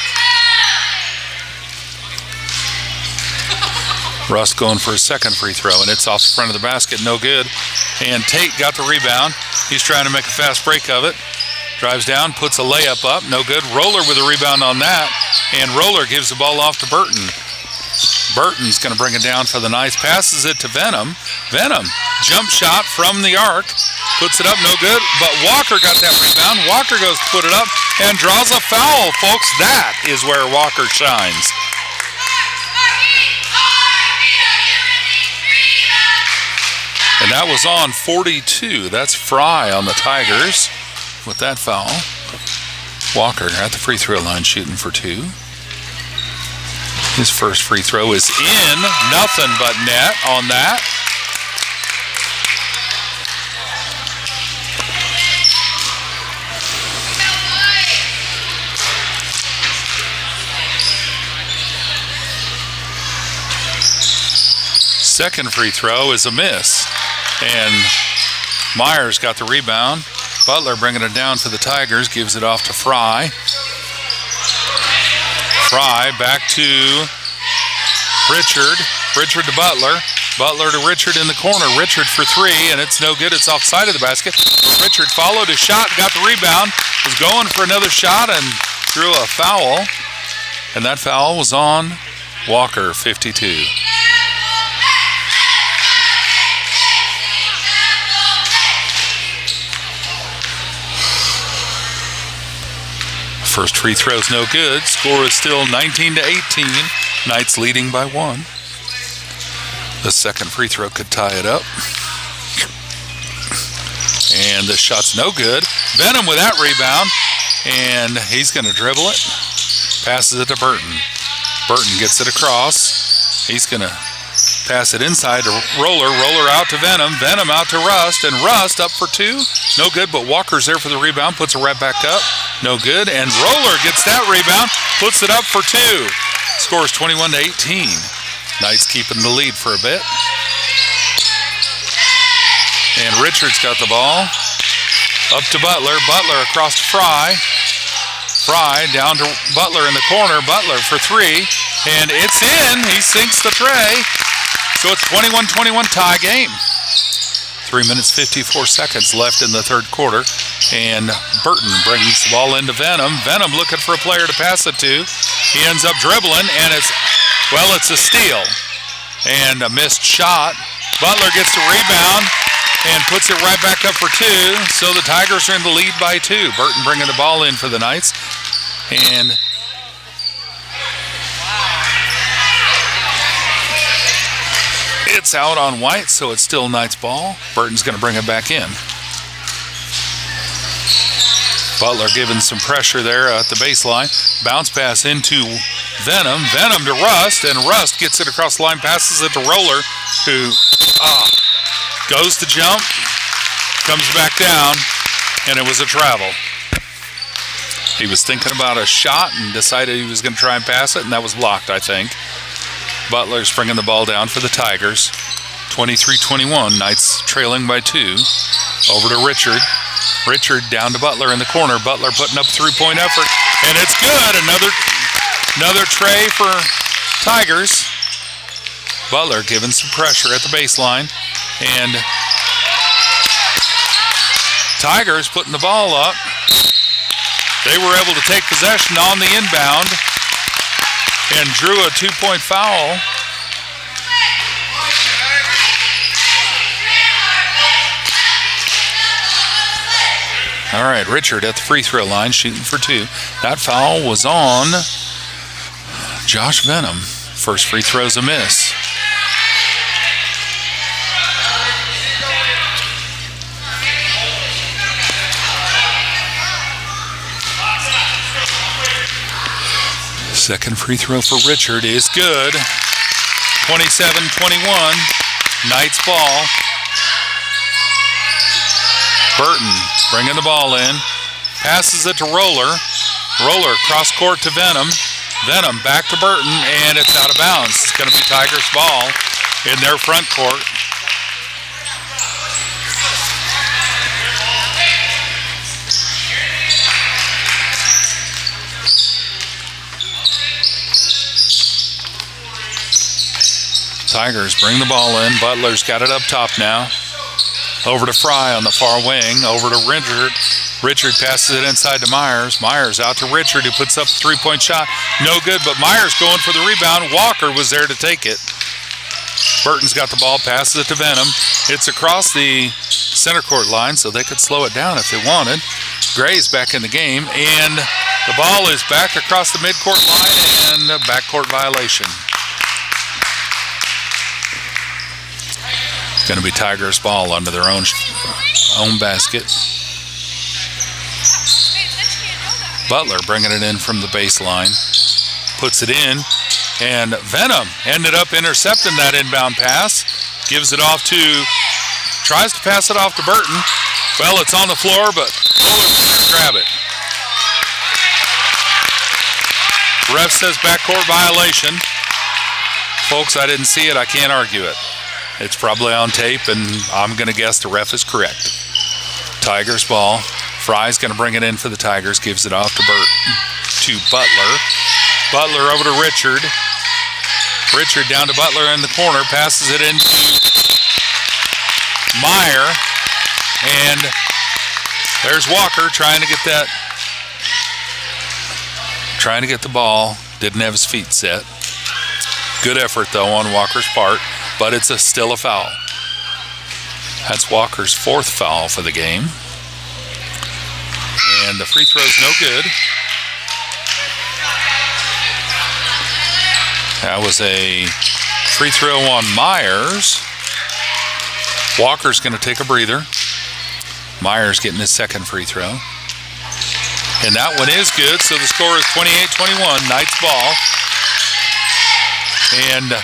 Rust going for his second free throw, and it's off the front of the basket. No good. And Tate got the rebound. He's trying to make a fast break of it. Drives down, puts a layup up. No good. Roller with a rebound on that. And Roller gives the ball off to Burton. Burton's going to bring it down for the Knights. Passes it to Venom. Venom, jump shot from the arc. Puts it up, no good. But Walker got that rebound. Walker goes to put it up and draws a foul, folks. That is where Walker shines. And that was on 42. That's Fry on the Tigers with that foul. Walker at the free throw line shooting for 2. His first free throw is in. Nothing but net on that. Second free throw is a miss. And Myers got the rebound. Butler bringing it down for the Tigers. Gives it off to Fry. Fry back to Richard. Richard to Butler. Butler to Richard in the corner. Richard for 3, and it's no good. It's offside of the basket. Richard followed his shot, got the rebound, was going for another shot, and drew a foul. And that foul was on Walker, 52. First free throw's no good. Score is still 19-18. Knights leading by 1. The second free throw could tie it up. And the shot's no good. Venom with that rebound. And he's going to dribble it. Passes it to Burton. Burton gets it across. He's going to pass it inside to Roller. Roller out to Venom. Venom out to Rust. And Rust up for 2. No good, but Walker's there for the rebound. Puts it right back up. No good. And Roller gets that rebound. Puts it up for 2. Scores 21-18. Knights keeping the lead for a bit. And Richards got the ball. Up to Butler. Butler across to Fry. Fry down to Butler in the corner. Butler for 3. And it's in. He sinks the tray. So it's 21-21 tie game. 3 minutes, 54 seconds left in the third quarter. And Burton brings the ball into Venom. Venom looking for a player to pass it to. He ends up dribbling, and it's a steal. And a missed shot. Butler gets the rebound and puts it right back up for 2. So the Tigers are in the lead by 2. Burton bringing the ball in for the Knights. And it's out on White, so it's still Knights ball. Burton's going to bring it back in. Butler giving some pressure there at the baseline. Bounce pass into Venom. Venom to Rust, and Rust gets it across the line, passes it to Roller, who goes to jump, comes back down, and it was a travel. He was thinking about a shot and decided he was going to try and pass it, and that was blocked, I think. Butler's bringing the ball down for the Tigers. 23-21, Knights trailing by 2. Over to Richard. Richard down to Butler in the corner. Butler putting up a 3-point effort, and it's good. Another tray for Tigers. Butler giving some pressure at the baseline, and Tigers putting the ball up. They were able to take possession on the inbound and drew a 2-point foul. All right, Richard at the free throw line shooting for 2. That foul was on Josh Venom. First free throw's a miss. Second free throw for Richard is good. 27-21, Knights ball. Burton bringing the ball in. Passes it to Roller. Roller cross court to Venom. Venom back to Burton, and it's out of bounds. It's going to be Tigers ball in their front court. Tigers bring the ball in. Butler's got it up top now. Over to Fry on the far wing. Over to Richard. Richard passes it inside to Myers. Myers out to Richard, who puts up a three-point shot. No good, but Myers going for the rebound. Walker was there to take it. Burton's got the ball, passes it to Venom. It's across the center court line, so they could slow it down if they wanted. Gray's back in the game, and the ball is back across the midcourt line, and a backcourt violation. Going to be Tigers ball under their own basket. Butler bringing it in from the baseline. Puts it in. And Venom ended up intercepting that inbound pass. Gives it off to, tries to pass it off to Burton. Well, it's on the floor, but grab it. Ref says backcourt violation. Folks, I didn't see it. I can't argue it. It's probably on tape, and I'm going to guess the ref is correct. Tigers ball. Fry's going to bring it in for the Tigers. Gives it off to Butler. Butler over to Richard. Richard down to Butler in the corner. Passes it into Meyer. And there's Walker trying to get the ball. Didn't have his feet set. Good effort, though, on Walker's part. But it's still a foul. That's Walker's fourth foul for the game. And the free throw's no good. That was a free throw on Myers. Walker's going to take a breather. Myers getting his second free throw. And that one is good, so the score is 28-21, Knights ball. And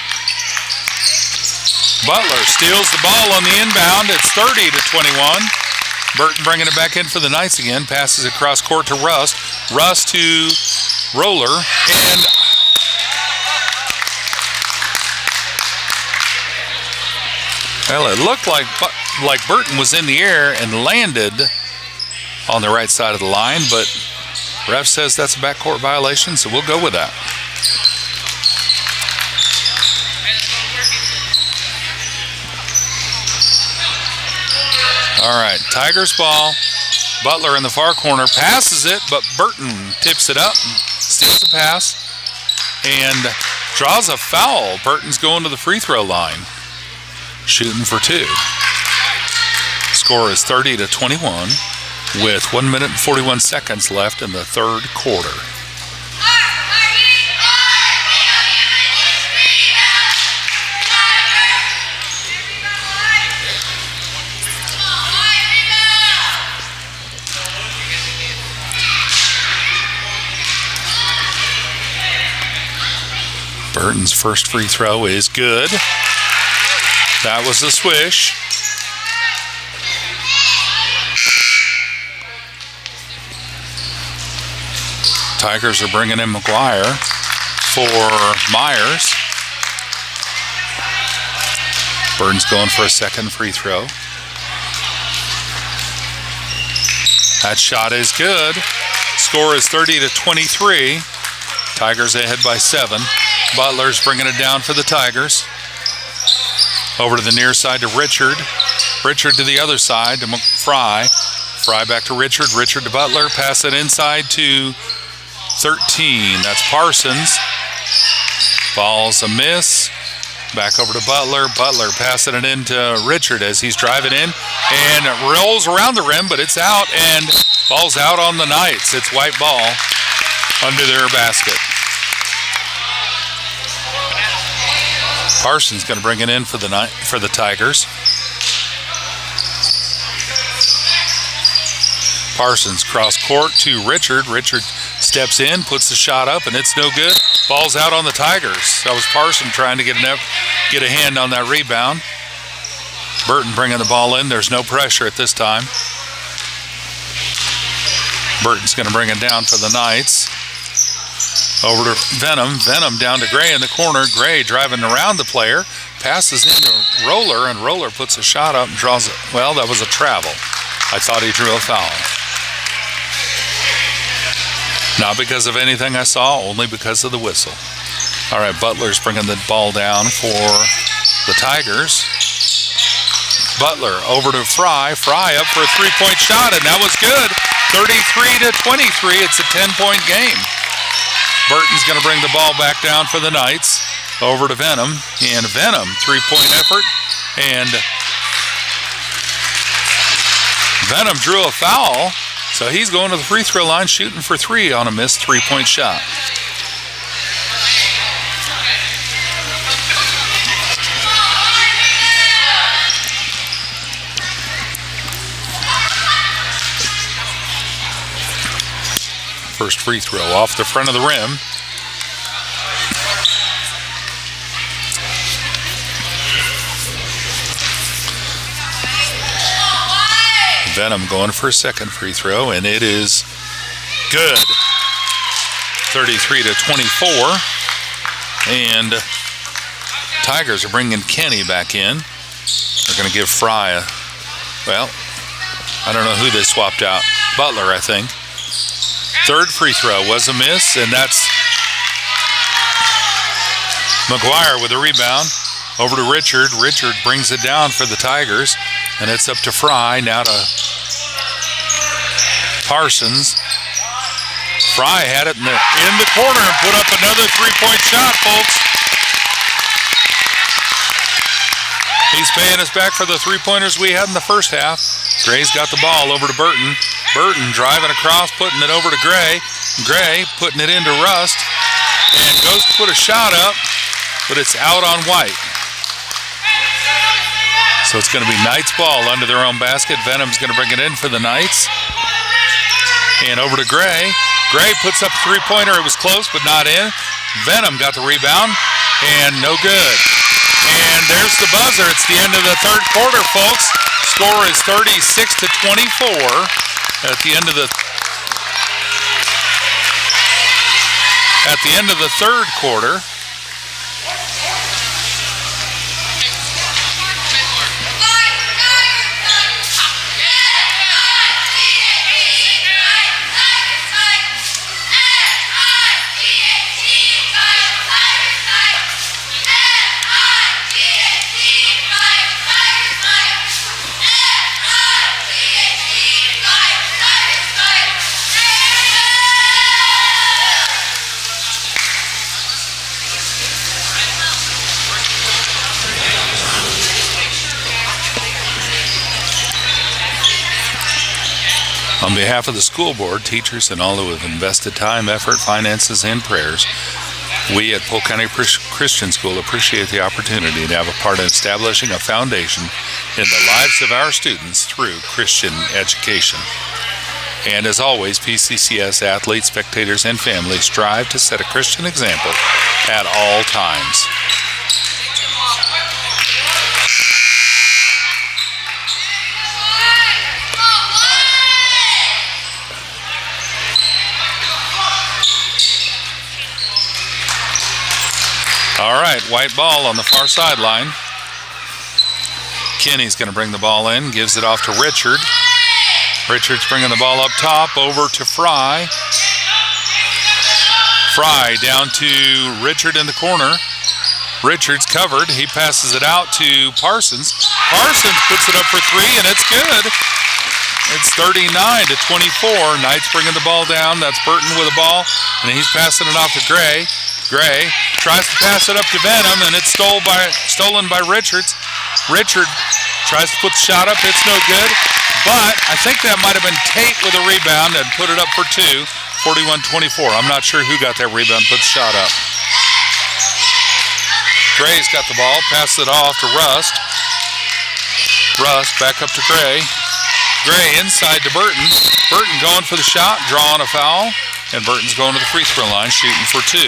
Butler steals the ball on the inbound. It's 30-21. Burton bringing it back in for the Knights again. Passes across court to Rust. Rust to Roller. And well, it looked like Burton was in the air and landed on the right side of the line, but ref says that's a backcourt violation, so we'll go with that. All right, Tigers ball. Butler in the far corner passes it, but Burton tips it up, steals the pass, and draws a foul. Burton's going to the free throw line, shooting for two. Score is 30-21 with 1 minute and 41 seconds left in the third quarter. Burton's first free throw is good. That was a swish. Tigers are bringing in McGuire for Myers. Burton's going for a second free throw. That shot is good. Score is 30-23. Tigers ahead by 7. Butler's bringing it down for the Tigers. Over to the near side to Richard. Richard to the other side to Fry. Fry back to Richard. Richard to Butler. Pass it inside to 13. That's Parsons. Ball's a miss. Back over to Butler. Butler passing it into Richard as he's driving in. And it rolls around the rim, but it's out. And ball's out on the Knights. It's white ball under their basket. Parsons going to bring it in for the Tigers. Parsons cross court to Richard. Richard steps in, puts the shot up, and it's no good. Ball's out on the Tigers. That was Parsons trying to get a hand on that rebound. Burton bringing the ball in. There's no pressure at this time. Burton's going to bring it down for the Knights. Over to Venom. Venom down to Gray in the corner. Gray driving around the player. Passes into Roller, and Roller puts a shot up and draws it. Well, that was a travel. I thought he drew a foul. Not because of anything I saw, only because of the whistle. All right, Butler's bringing the ball down for the Tigers. Butler over to Fry. Fry up for a three-point shot, and that was good. 33-23. It's a 10-point game. Burton's going to bring the ball back down for the Knights. Over to Venom. And Venom, three-point effort. And Venom drew a foul. So he's going to the free throw line shooting for three on a missed three-point shot. First free throw off the front of the rim. Venom going for a second free throw, and it is good. 33-24. And Tigers are bringing Kenny back in. They're going to give Fry a, well, I don't know who they swapped out. Butler, I think. Third free throw was a miss, and that's McGuire with a rebound. Over to Richard. Richard brings it down for the Tigers, and it's up to Fry. Now to Parsons. Fry had it in the corner and put up another three-point shot, folks. He's paying us back for the three-pointers we had in the first half. Gray's got the ball over to Burton. Burton driving across, putting it over to Gray. Gray putting it into Rust and goes to put a shot up, but it's out on White. So it's going to be Knights ball under their own basket. Venom's going to bring it in for the Knights. And over to Gray. Gray puts up a three-pointer. It was close, but not in. Venom got the rebound, and no good. And there's the buzzer. It's the end of the third quarter, folks. Score is 36-24 at the end of the third quarter. On behalf of the school board, teachers, and all who have invested time, effort, finances, and prayers, we at Polk County Christian School appreciate the opportunity to have a part in establishing a foundation in the lives of our students through Christian education. And as always, PCCS athletes, spectators, and families strive to set a Christian example at all times. All right, white ball on the far sideline. Kenny's going to bring the ball in, gives it off to Richard. Richard's bringing the ball up top, over to Fry. Fry down to Richard in the corner. Richard's covered. He passes it out to Parsons. Parsons puts it up for three, and it's good. It's 39-24. Knights bringing the ball down. That's Burton with the ball, and he's passing it off to Gray. Gray tries to pass it up to Venom, and it's stolen by Richards. Richard tries to put the shot up. It's no good. But I think that might have been Tate with a rebound and put it up for two, 41-24. I'm not sure who got that rebound, put the shot up. Gray's got the ball, passes it off to Rust. Rust back up to Gray. Gray inside to Burton. Burton going for the shot, drawing a foul. And Burton's going to the free throw line, shooting for 2.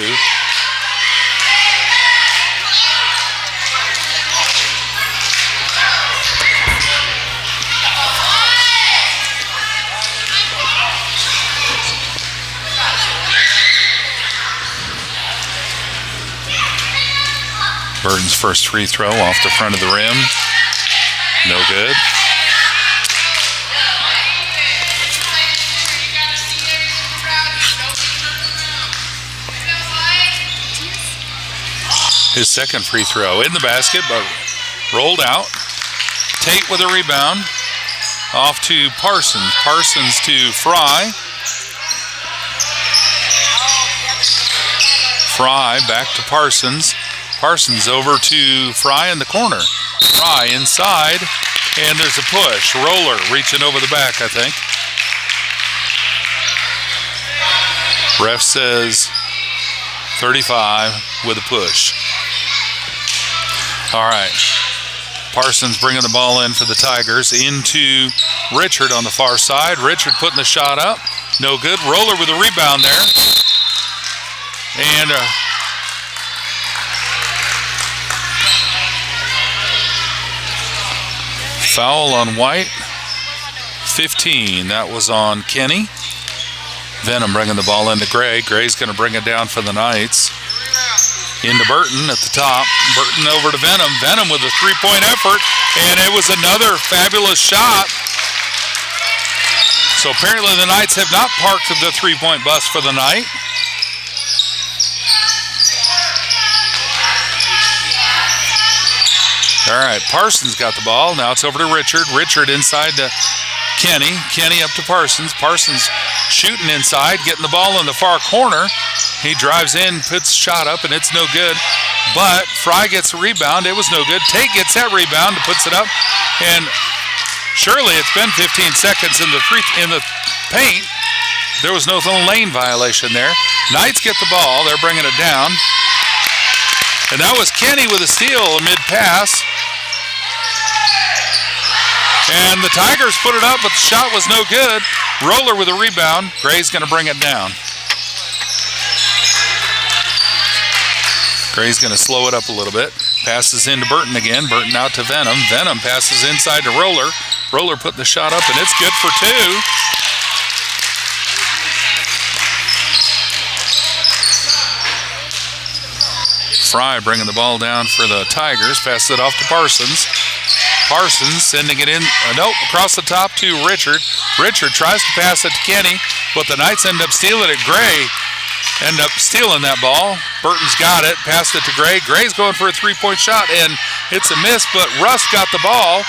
Burton's first free throw off the front of the rim. No good. His second free throw in the basket, but rolled out. Tate with a rebound. Off to Parsons. Parsons to Fry. Fry back to Parsons. Parsons over to Fry in the corner. Fry inside, and there's a push. Roller reaching over the back, I think. Ref says 35 with a push. All right. Parsons bringing the ball in for the Tigers. Into Richard on the far side. Richard putting the shot up. No good. Roller with a rebound there. And foul on White. 15. That was on Kenny. Venom bringing the ball into Gray. Gray's going to bring it down for the Knights. Into Burton at the top. Burton over to Venom. Venom with a three-point effort. And it was another fabulous shot. So apparently the Knights have not parked the three-point bus for the night. All right, Parsons got the ball. Now it's over to Richard. Richard inside to Kenny. Kenny up to Parsons. Parsons shooting inside, getting the ball in the far corner. He drives in, puts a shot up, and it's no good. But Fry gets a rebound. It was no good. Tate gets that rebound and puts it up. And surely it's been 15 seconds in the paint. There was no lane violation there. Knights get the ball. They're bringing it down. And that was Kenny with a steal, a mid-pass. And the Tigers put it up, but the shot was no good. Roller with a rebound. Gray's going to bring it down. Gray's going to slow it up a little bit. Passes into Burton again. Burton out to Venom. Venom passes inside to Roller. Roller putting the shot up, and it's good for 2. Fry bringing the ball down for the Tigers. Passes it off to Parsons. Parsons sending it in. Nope, across the top to Richard. Richard tries to pass it to Kenny, but the Knights end up stealing it. Gray end up stealing that ball. Burton's got it. Passed it to Gray. Gray's going for a three-point shot, and it's a miss, but Russ got the ball,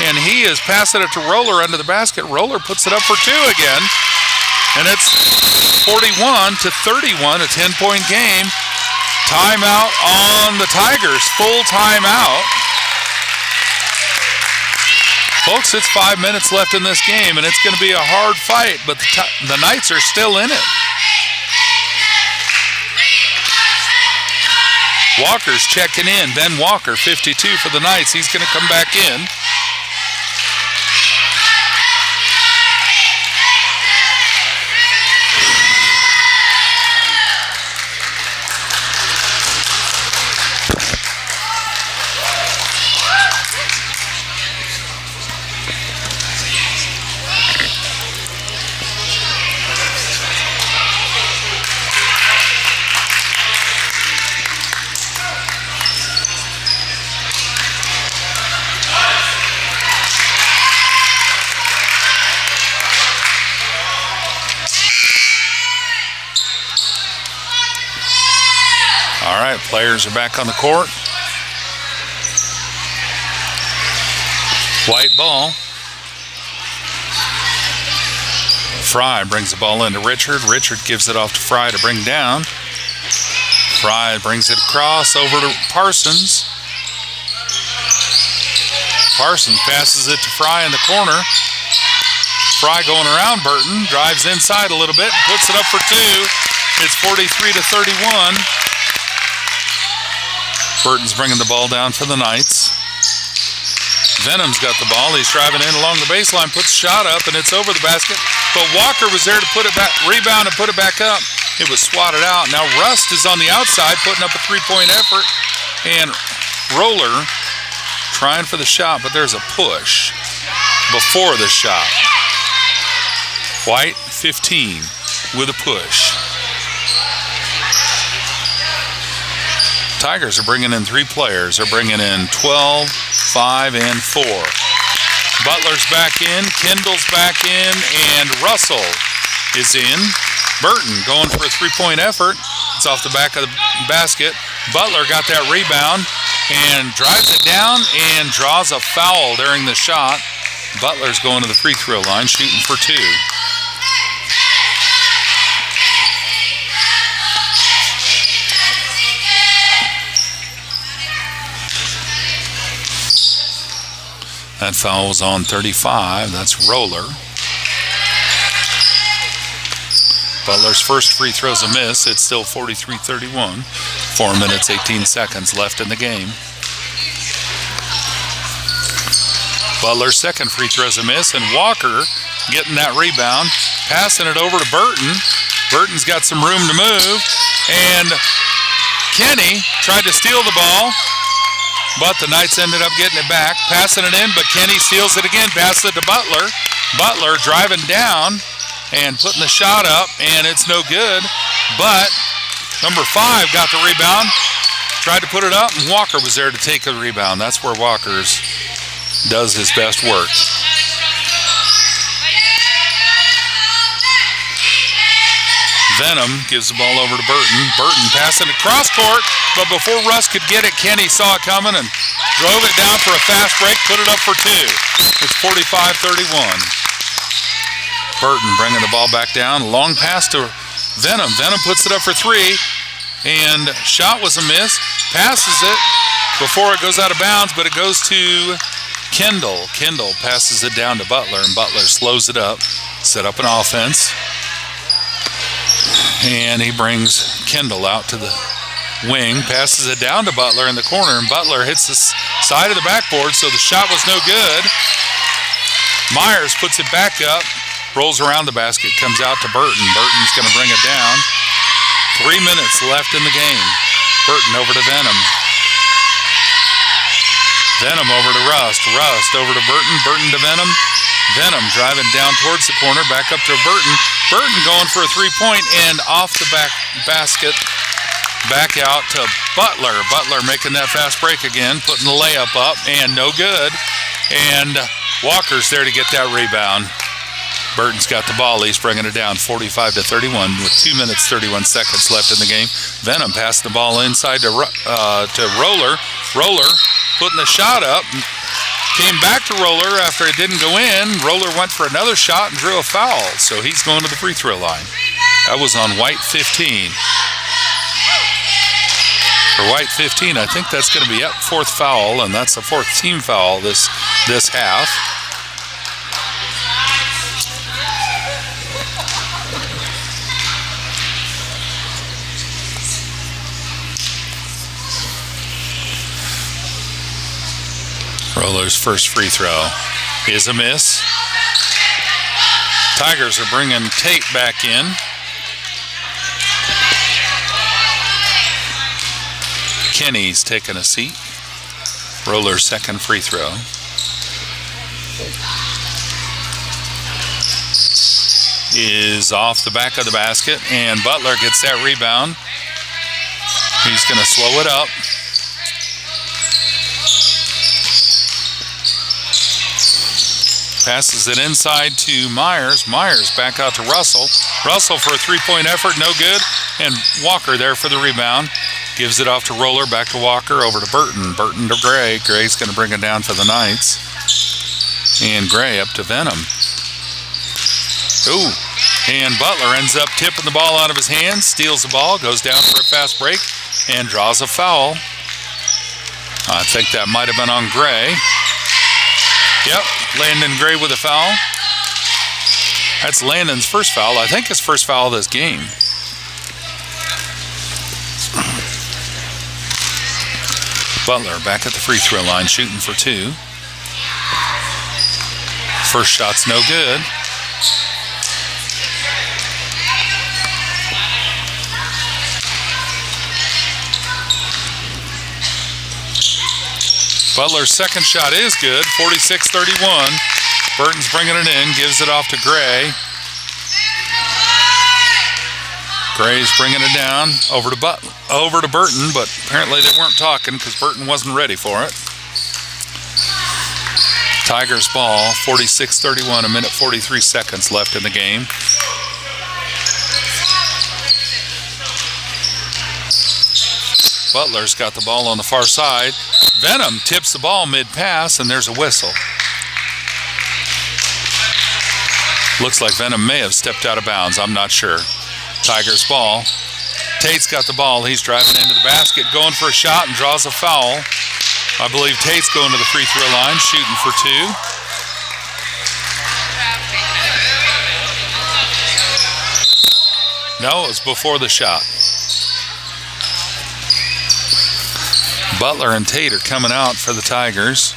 and he is passing it to Roller under the basket. Roller puts it up for 2 again, and it's 41-31, a 10-point game. Timeout on the Tigers. Full timeout. Folks, it's 5 minutes left in this game, and it's going to be a hard fight, but the Knights are still in it. Walker's checking in. Ben Walker, 52 for the Knights. He's going to come back in. All right, players are back on the court. White ball. Fry brings the ball into Richard. Richard gives it off to Fry to bring down. Fry brings it across over to Parsons. Parsons passes it to Fry in the corner. Fry going around Burton, drives inside a little bit, puts it up for 2. It's 43-31. Burton's bringing the ball down for the Knights. Venom's got the ball. He's driving in along the baseline, puts a shot up, and it's over the basket. But Walker was there to put it back, rebound and put it back up. It was swatted out. Now Rust is on the outside, putting up a three-point effort. And Roller trying for the shot, but there's a push before the shot. White, 15, with a push. Tigers are bringing in 3 players. They're bringing in 12, 5, and 4. Butler's back in, Kendall's back in, and Russell is in. Burton going for a three-point effort. It's off the back of the basket. Butler got that rebound and drives it down and draws a foul during the shot. Butler's going to the free throw line, shooting for 2. That foul was on 35. That's Roller. Butler's first free throw's a miss. It's still 43-31. 4 minutes, 18 seconds left in the game. Butler's second free throw's a miss, and Walker getting that rebound, passing it over to Burton. Burton's got some room to move, and Kenny tried to steal the ball, but the Knights ended up getting it back, passing it in, but Kenny steals it again, passes it to Butler. Butler driving down and putting the shot up, and it's no good, but number 5 got the rebound, tried to put it up, and Walker was there to take the rebound. That's where Walker's does his best work. Venom gives the ball over to Burton. Burton passing it cross court, but before Russ could get it, Kenny saw it coming and drove it down for a fast break, put it up for 2. It's 45-31. Burton bringing the ball back down. Long pass to Venom. Venom puts it up for 3, and shot was a miss. Passes it before it goes out of bounds, but it goes to Kendall. Kendall passes it down to Butler, and Butler slows it up, set up an offense. And he brings Kendall out to the wing, passes it down to Butler in the corner, and Butler hits the side of the backboard, so the shot was no good. Myers puts it back up, rolls around the basket, comes out to Burton. Burton's going to bring it down. 3 minutes left in the game. Burton over to Venom. Venom over to Rust. Rust over to Burton. Burton to Venom. Venom driving down towards the corner, back up to Burton. Burton going for a three-point and off the back basket, back out to Butler. Butler making that fast break again, putting the layup up, and no good. And Walker's there to get that rebound. Burton's got the ball. He's bringing it down 45-31 with 2 minutes, 31 seconds left in the game. Venom passed the ball inside to Roller. Roller putting the shot up. Came back to Roller after it didn't go in. Roller went for another shot and drew a foul, so he's going to the free throw line. That was on White 15. For White 15, I think that's going to be up 4th foul, and that's the 4th team foul this half. Roller's first free throw is a miss. Tigers are bringing Tate back in. Kenny's taking a seat. Roller's second free throw. Is off the back of the basket, and Butler gets that rebound. He's going to slow it up. Passes it inside to Myers. Myers back out to Russell. Russell for a three-point effort, no good. And Walker there for the rebound. Gives it off to Roller, back to Walker, over to Burton. Burton to Gray. Gray's going to bring it down for the Knights. And Gray up to Venom. Ooh. And Butler ends up tipping the ball out of his hands, steals the ball, goes down for a fast break, and draws a foul. I think that might have been on Gray. Yep, Landon Gray with a foul. That's Landon's first foul. I think his first foul of this game. Butler back at the free throw line shooting for 2. First shot's no good. Butler's second shot is good, 46-31. Burton's bringing it in, gives it off to Gray. Gray's bringing it down over to Burton, but apparently they weren't talking because Burton wasn't ready for it. Tigers ball, 46-31, a minute 43 seconds left in the game. Butler's got the ball on the far side. Venom tips the ball mid-pass, and there's a whistle. Looks like Venom may have stepped out of bounds. I'm not sure. Tigers ball. Tate's got the ball. He's driving into the basket, going for a shot, and draws a foul. I believe Tate's going to the free throw line, shooting for 2. No, it was before the shot. Butler and Tate are coming out for the Tigers.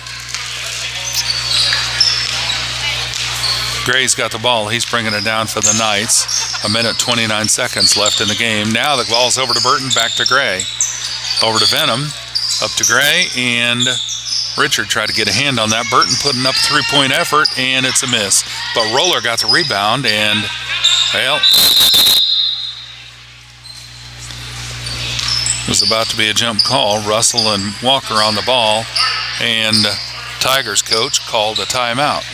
Gray's got the ball. He's bringing it down for the Knights. A minute 29 seconds left in the game. Now the ball's over to Burton, back to Gray. Over to Venom, up to Gray, and Richard tried to get a hand on that. Burton putting up a three-point effort, and it's a miss. But Roller got the rebound, and, well, it was about to be a jump call. Russell and Walker on the ball, and Tigers coach called a timeout.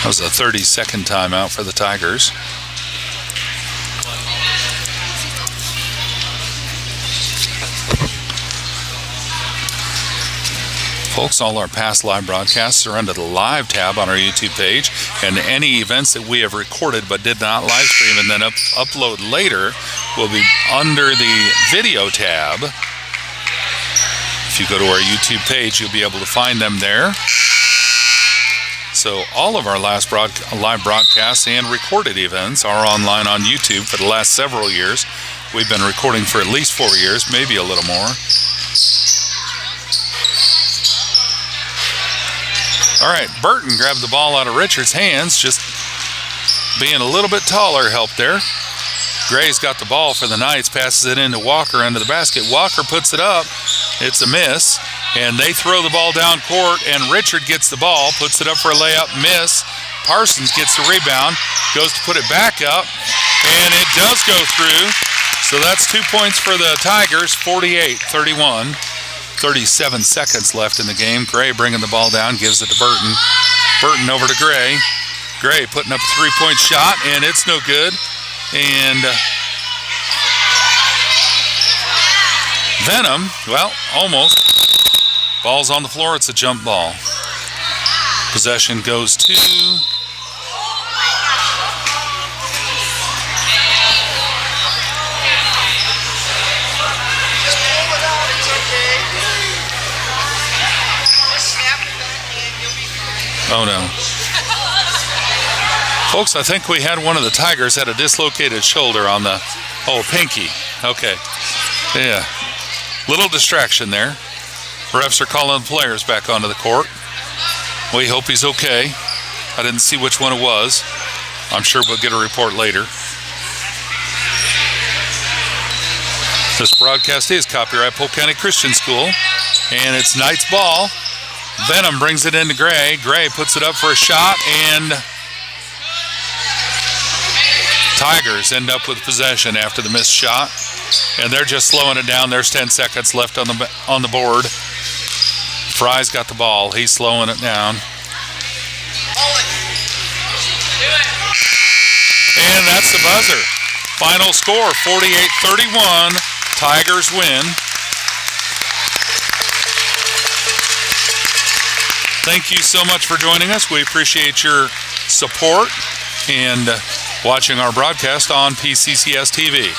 That was a 30-second timeout for the Tigers. Folks, all our past live broadcasts are under the live tab on our YouTube page, and any events that we have recorded but did not live stream and then upload later will be under the video tab. If you go to our YouTube page, you'll be able to find them there. So all of our last live broadcasts and recorded events are online on YouTube for the last several years. We've been recording for at least 4 years, maybe a little more. All right, Burton grabbed the ball out of Richard's hands, just being a little bit taller helped there. Gray's got the ball for the Knights, passes it into Walker under the basket. Walker puts it up. It's a miss, and they throw the ball down court, and Richard gets the ball, puts it up for a layup, miss. Parsons gets the rebound, goes to put it back up, and it does go through. So that's 2 points for the Tigers, 48-31. 37 seconds left in the game. Gray bringing the ball down, gives it to Burton. Burton over to Gray. Gray putting up a three-point shot, and it's no good. And Venom, well, almost. Ball's on the floor. It's a jump ball. Possession goes to oh no. Folks, I think we had one of the Tigers had a dislocated shoulder on the, pinky. Okay. Yeah. Little distraction there. Refs are calling the players back onto the court. We hope he's okay. I didn't see which one it was. I'm sure we'll get a report later. This broadcast is copyright Polk County Christian School, and it's Knights ball. Venom brings it into Gray. Gray puts it up for a shot, and Tigers end up with possession after the missed shot, and they're just slowing it down. There's 10 seconds left on the board. Fry's got the ball. He's slowing it down. And that's the buzzer. Final score, 48-31. Tigers win. Thank you so much for joining us. We appreciate your support and watching our broadcast on PCCS TV.